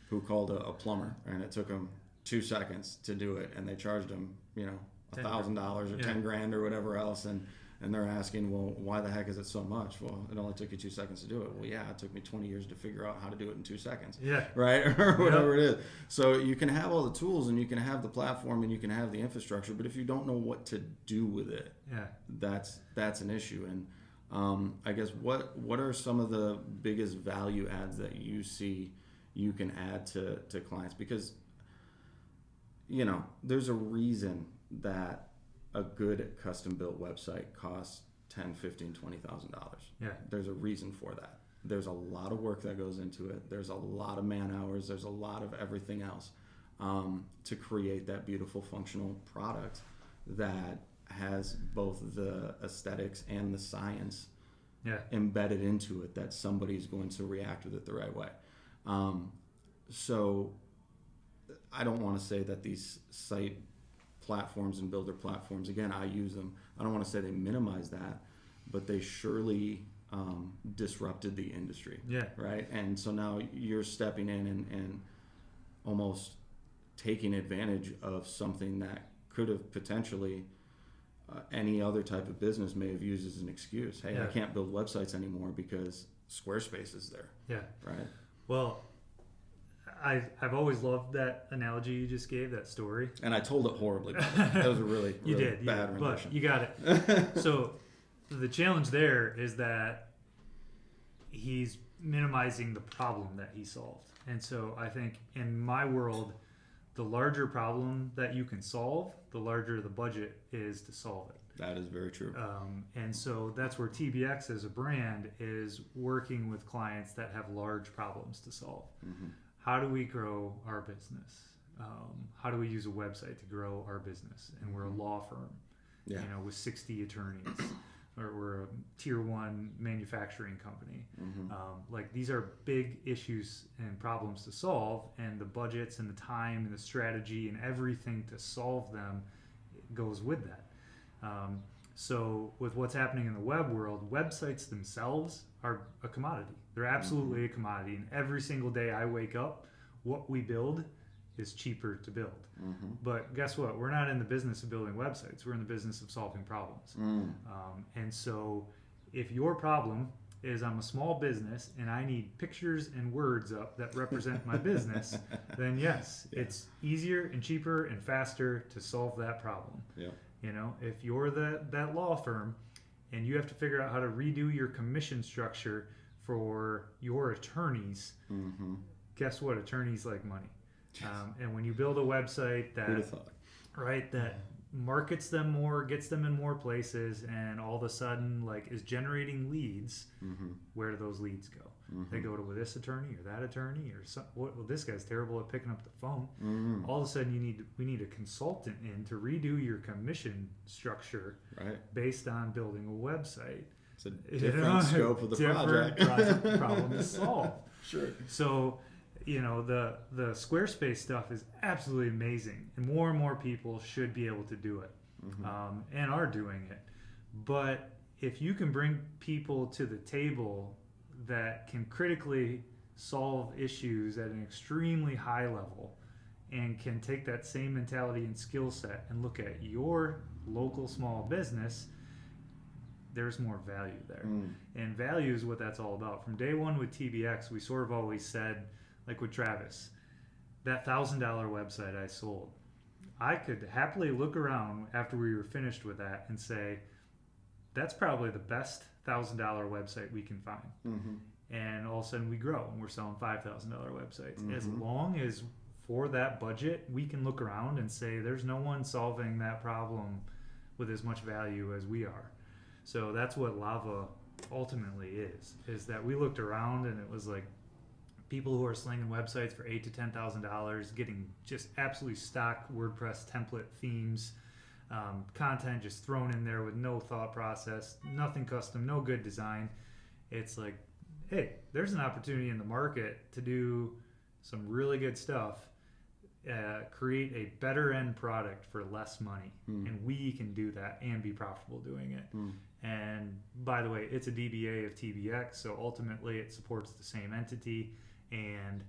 who called a plumber, and it took them 2 seconds to do it, and they charged them, $1,000 or 10 grand or whatever else, and they're asking, well, why the heck is it so much? Well, it only took you 2 seconds to do it. Well, yeah, it took me 20 years to figure out how to do it in 2 seconds. Yeah. Right? Or whatever it is. So you can have all the tools, and you can have the platform, and you can have the infrastructure, but if you don't know what to do with it, that's an issue. And I guess what are some of the biggest value adds that you see you can add to clients? Because, there's a reason that a good custom-built website costs $10,000, $15,000, $20,000. Yeah. There's a reason for that. There's a lot of work that goes into it. There's a lot of man hours. There's a lot of everything else to create that beautiful, functional product that has both the aesthetics and the science embedded into it, that somebody's going to react with it the right way. So I don't want to say that these site platforms and builder platforms, again, I use them. I don't want to say they minimize that, but they surely disrupted the industry. Yeah. Right. And so now you're stepping in and almost taking advantage of something that could have potentially any other type of business may have used as an excuse. Hey, I can't build websites anymore because Squarespace is there. Yeah. Right. Well, I've always loved that analogy you just gave, that story. And I told it horribly. That was a really bad rendition. But you got it. So the challenge there is that he's minimizing the problem that he solved. And so I think in my world, the larger problem that you can solve, the larger the budget is to solve it. That is very true. And so that's where TBX as a brand is working with clients that have large problems to solve. Mm-hmm. How do we grow our business? How do we use a website to grow our business? And we're a law firm, with 60 attorneys, or we're a tier 1 manufacturing company. Mm-hmm. These are big issues and problems to solve, and the budgets and the time and the strategy and everything to solve them goes with that. So with what's happening in the web world, websites themselves are a commodity. They're absolutely a commodity. And every single day I wake up, what we build is cheaper to build. Mm-hmm. But guess what? We're not in the business of building websites. We're in the business of solving problems. And so if your problem is I'm a small business and I need pictures and words up that represent my business, then yes, it's easier and cheaper and faster to solve that problem. Yeah. If you're that law firm and you have to figure out how to redo your commission structure for your attorneys, guess what? Attorneys like money. And when you build a website that markets them more, gets them in more places, and all of a sudden is generating leads, where do those leads go? They go to this attorney or that attorney or this guy's terrible at picking up the phone. All of a sudden we need a consultant in to redo your commission structure based on building a website. It's a different scope of the project. Different problem to solve. Sure. So the Squarespace stuff is absolutely amazing, and more people should be able to do it, and are doing it. But if you can bring people to the table that can critically solve issues at an extremely high level and can take that same mentality and skill set and look at your local small business, there's more value there. And value is what that's all about. From day one with TBX, we sort of always said, like with Travis, that $1,000 website I sold, I could happily look around after we were finished with that and say, that's probably the best $1,000 website we can find. And all of a sudden we grow and we're selling $5,000 websites. As long as for that budget, we can look around and say, there's no one solving that problem with as much value as we are. So that's what Lava ultimately is that we looked around and it was like, people who are slinging websites for $8,000 to $10,000, getting just absolutely stock WordPress template themes, content just thrown in there with no thought process, nothing custom, no good design. It's like, hey, there's an opportunity in the market to do some really good stuff create a better end product for less money, and we can do that and be profitable doing it. And by the way, it's a DBA of TBX, so ultimately it supports the same entity, and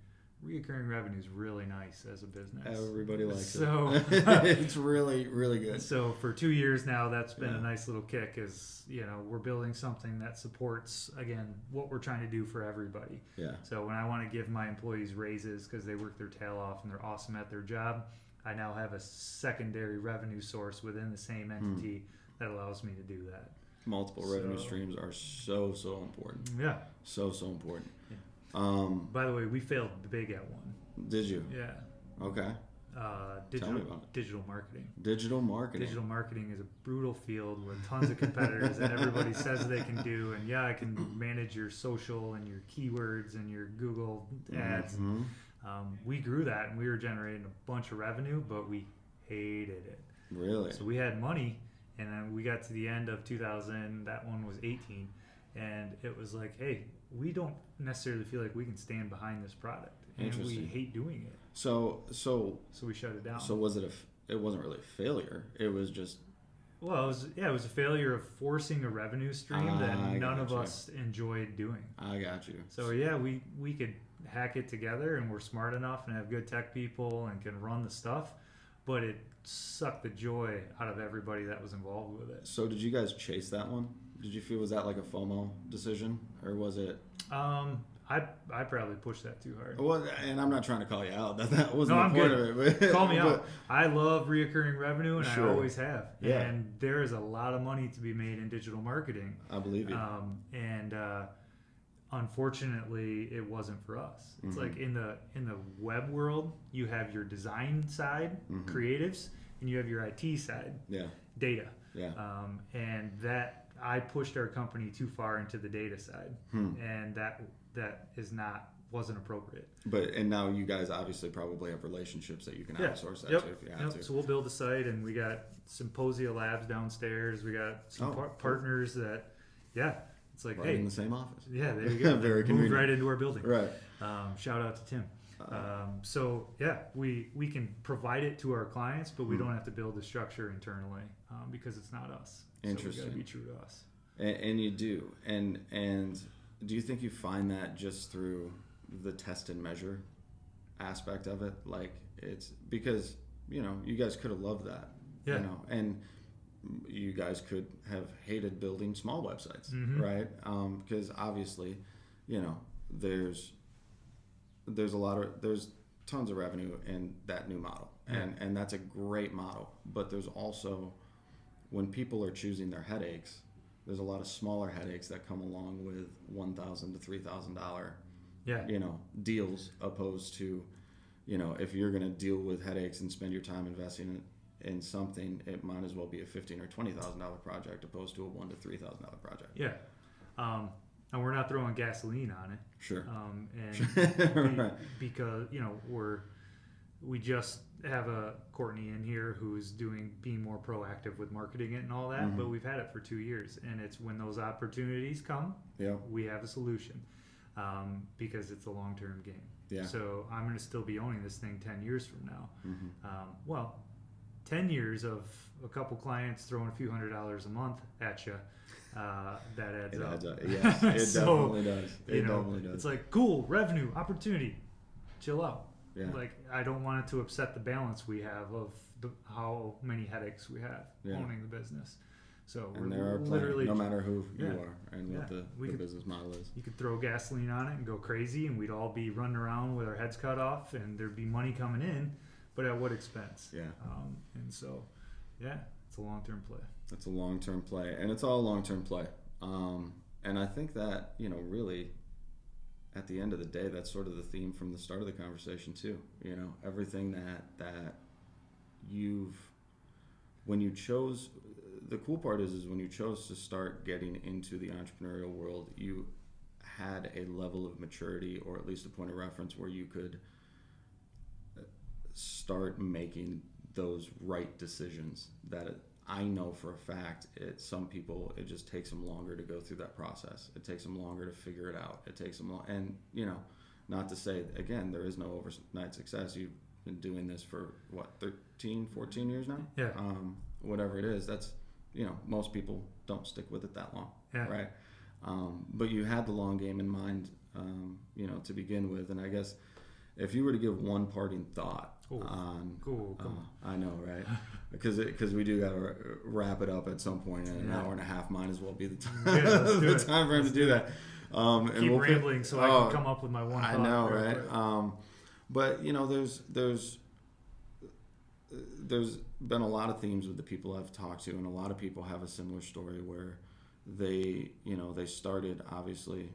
reoccurring revenue is really nice as a business. Everybody likes so, it. It's really, really good. So for 2 years now, that's been a nice little kick. Is we're building something that supports again what we're trying to do for everybody. Yeah. So when I want to give my employees raises because they work their tail off and they're awesome at their job, I now have a secondary revenue source within the same entity that allows me to do that. Multiple revenue streams are so important. Yeah. So important. Yeah. By the way, we failed big at one. Did you? Yeah. Okay. Tell me about it. Digital marketing. Digital marketing. Digital marketing is a brutal field with tons of competitors that everybody says they can do. And I can manage your social and your keywords and your Google ads. We grew that and we were generating a bunch of revenue, but we hated it. Really? So we had money, and then we got to the end of 2000. That one was 18, and it was like, hey, we don't necessarily feel like we can stand behind this product, and we hate doing it. So we shut it down. So was it it wasn't really a failure. It was just. Well, it was a failure of forcing a revenue stream that none of us enjoyed doing. I got you. So we could hack it together, and we're smart enough and have good tech people and can run the stuff, but it sucked the joy out of everybody that was involved with it. So did you guys chase that one? Did you feel, was that like a FOMO decision, or was it? I probably pushed that too hard. Well, and I'm not trying to call you out. That wasn't the point of it. But, call me out. I love reoccurring revenue, and sure. I always have. Yeah. And there is a lot of money to be made in digital marketing. I believe you. Unfortunately, it wasn't for us. It's like in the web world, you have your design side, creatives, and you have your IT side, data. Yeah. And that I pushed our company too far into the data side, and that wasn't appropriate. And now you guys obviously probably have relationships that you can outsource that to if you have to. So we'll build a site, and we got Symposia Labs downstairs. We got some partners that, it's like, right in the same office. Yeah, there you go. Very moved convenient. right into our building. Right. Shout out to Tim. We can provide it to our clients, but we don't have to build the structure internally because it's not us. Interesting. So we got to be true to us. And you do. And do you think you find that just through the test and measure aspect of it? Like, it's because, you guys could have loved that. Yeah. And you guys could have hated building small websites, right? Because obviously, there's tons of revenue in that new model, and that's a great model. But there's also, when people are choosing their headaches, there's a lot of smaller headaches that come along with $1,000 to $3,000, deals, opposed to, if you're going to deal with headaches and spend your time investing in something, it might as well be a $15,000 or $20,000 project opposed to a $1,000 to $3,000 project. Yeah. And we're not throwing gasoline on it. Sure. Because we just have a Courtney in here who's being more proactive with marketing it and all that. But we've had it for 2 years, and it's when those opportunities come, we have a solution because it's a long-term game. Yeah. So I'm going to still be owning this thing 10 years from now. 10 years of a couple clients throwing a few $100s a month at you. That adds up. Yes, it definitely does. Definitely does. It's like, cool, revenue, opportunity, chill out. Yeah. Like, I don't want it to upset the balance we have of how many headaches we have owning the business. So and there are literally, no matter who you are and what the business model is. You could throw gasoline on it and go crazy, and we'd all be running around with our heads cut off, and there'd be money coming in, but at what expense? Yeah. And so, it's a long-term play. It's a long-term play, and it's all long-term play. And I think that, really, at the end of the day, that's sort of the theme from the start of the conversation too. Everything that when you chose, the cool part is when you chose to start getting into the entrepreneurial world, you had a level of maturity, or at least a point of reference, where you could start making those right decisions that I know for a fact some people, it just takes them longer to go through that process. It takes them longer to figure it out. It takes them and not to say, again, there is no overnight success. been doing this for what, 13, 14 years now? Yeah. Whatever it is, that's, most people don't stick with it that long, Yeah. right? But you had the long game in mind, to begin with. And I guess if you were to give one parting thought on, I know, right? Because we do got to wrap it up at some point, and an hour and a half might as well be the time, the time frame to do that. And keep rambling so I can come up with my one thought. I know, right? But there's been a lot of themes with the people I've talked to, and a lot of people have a similar story where they started obviously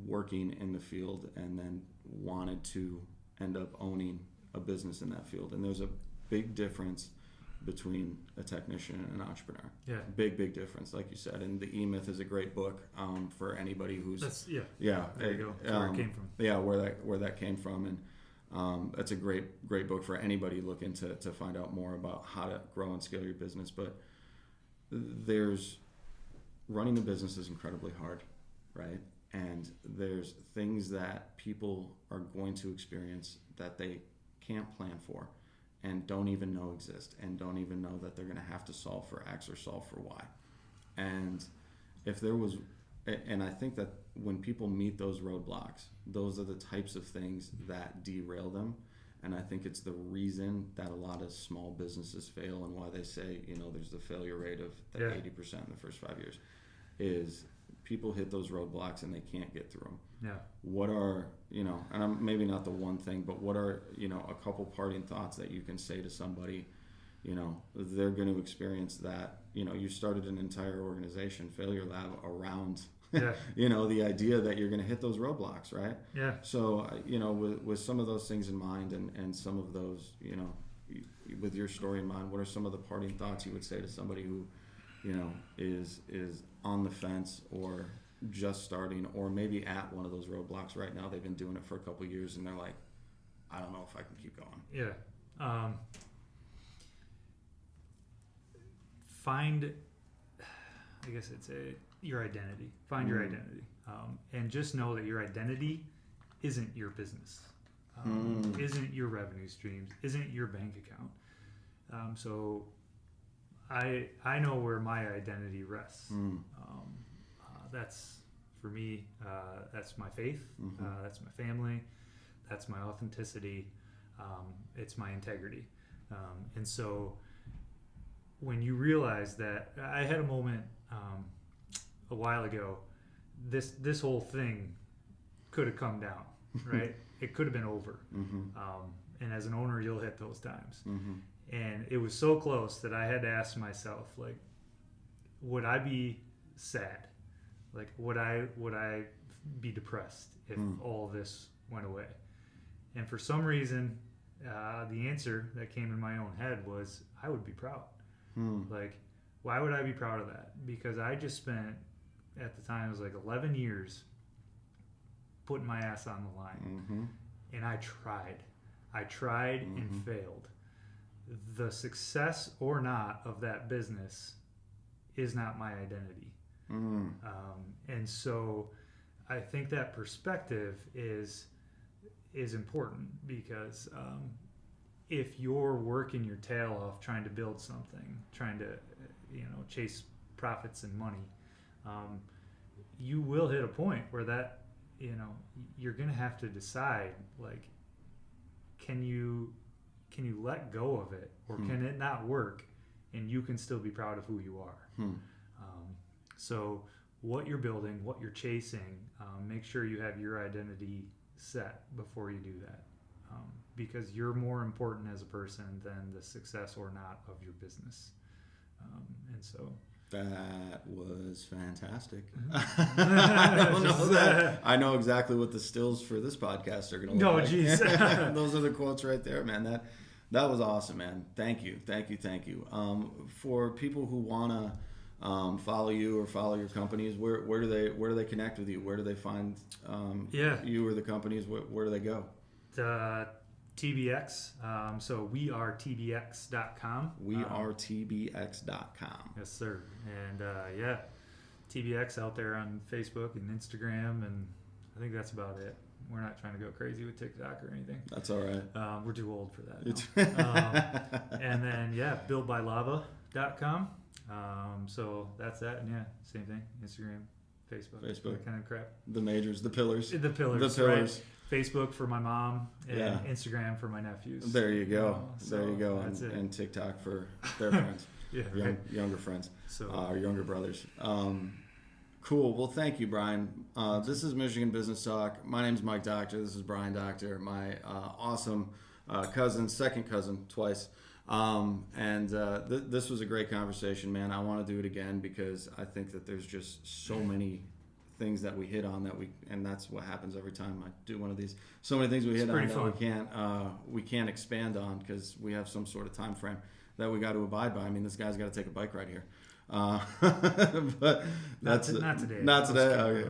working in the field and then wanted to end up owning a business in that field. And there's a big difference between a technician and an entrepreneur. Yeah. Big difference, like you said. And the E-Myth is a great book for anybody who's... There you go. That's where it came from. Yeah, where that came from. And it's a great book for anybody looking to find out more about how to grow and scale your business. But running a business is incredibly hard, right? And there's things that people are going to experience that they can't plan for and don't even know exist, and don't even know that they're going to have to solve for X or solve for Y. And I think that when people meet those roadblocks, those are the types of things that derail them. And I think it's the reason that a lot of small businesses fail, and why they say, there's the failure rate of 80% in the first 5 years, is people hit those roadblocks and they can't get through them. Yeah. What are, and I'm maybe not the one thing, but what are, a couple parting thoughts that you can say to somebody, they're going to experience that, you started an entire organization, Failure Lab, around, the idea that you're going to hit those roadblocks, right? Yeah. So, with some of those things in mind, and some of those, with your story in mind, what are some of the parting thoughts you would say to somebody who, is on the fence, or just starting, or maybe at one of those roadblocks right now? They've been doing it for a couple of years and they're like, I don't know if I can keep going. Yeah. Find, I guess it's your identity. Find your identity. And just know that your identity isn't your business, isn't your revenue streams, isn't your bank account. So I know where my identity rests. That's, for me, that's my faith, that's my family, that's my authenticity, it's my integrity. And so when you realize that, I had a moment a while ago, this whole thing could have come down, right? It could have been over. And as an owner, you'll hit those times. And it was so close that I had to ask myself, like, would I be sad? Like, would I be depressed if all this went away? And for some reason, the answer that came in my own head was, I would be proud. Like, why would I be proud of that? Because I just spent, at the time, it was like 11 years putting my ass on the line. And I tried and failed. The success or not of that business is not my identity. And so I think that perspective is important, because if you're working your tail off trying to build something, trying to chase profits and money, you will hit a point where that you're gonna have to decide, like, can you let go of it, or can it not work and you can still be proud of who you are? So what you're building, what you're chasing, make sure you have your identity set before you do that, because you're more important as a person than the success or not of your business. And so that was fantastic. I don't know that. I know exactly what the stills for this podcast are going to look like. Geez. Those are the quotes right there, man. That was awesome, man. Thank you. For people who want to follow you or follow your companies, where do they connect with you? Where do they find you or the companies? Where do they go? TBX. So we are TBX.com. We are TBX.com. Yes, sir. And TBX out there on Facebook and Instagram, and I think that's about it. we're not trying to go crazy with TikTok or anything. That's all right. We're too old for that now. And then, buildbylava.com. So that's that. And same thing. Instagram, Facebook. That kind of crap. The majors, the pillars. The pillars. Right? Facebook for my mom and Instagram for my nephews. There you go. There you go. That's it. And TikTok for their friends. Younger friends. Or younger brothers. Cool. Well, thank you, Brian. This is Michigan Business Talk. My name is Mike Dokter. This is Brian Dokter, my awesome cousin, second cousin, twice. This was a great conversation, man. I want to do it again because I think that there's just so many things that we hit on and that's what happens every time I do one of these. So many things we hit on that we can't expand on because we have some sort of time frame that we got to abide by. I mean, this guy's got to take a bike ride here. But that's not today. Not today. Okay.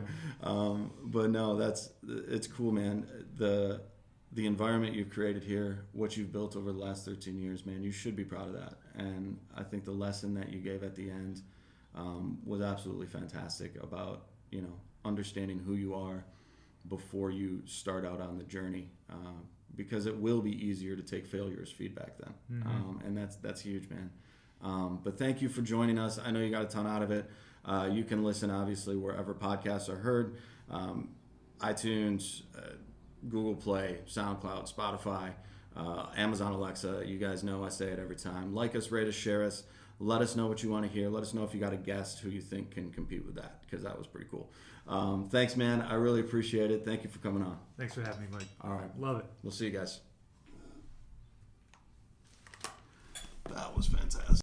But no, it's cool, man. The environment you've created here, what you've built over the last 13 years, man, you should be proud of that. And I think the lesson that you gave at the end was absolutely fantastic about, understanding who you are before you start out on the journey, because it will be easier to take failure as feedback then. And that's huge, man. But thank you for joining us. I know you got a ton out of it. You can listen, obviously, wherever podcasts are heard. iTunes, Google Play, SoundCloud, Spotify, Amazon Alexa. You guys know I say it every time. Like us, rate us, share us. Let us know what you want to hear. Let us know if you got a guest who you think can compete with that, because that was pretty cool. Thanks, man. I really appreciate it. Thank you for coming on. Thanks for having me, Mike. All right. Love it. We'll see you guys. That was fantastic.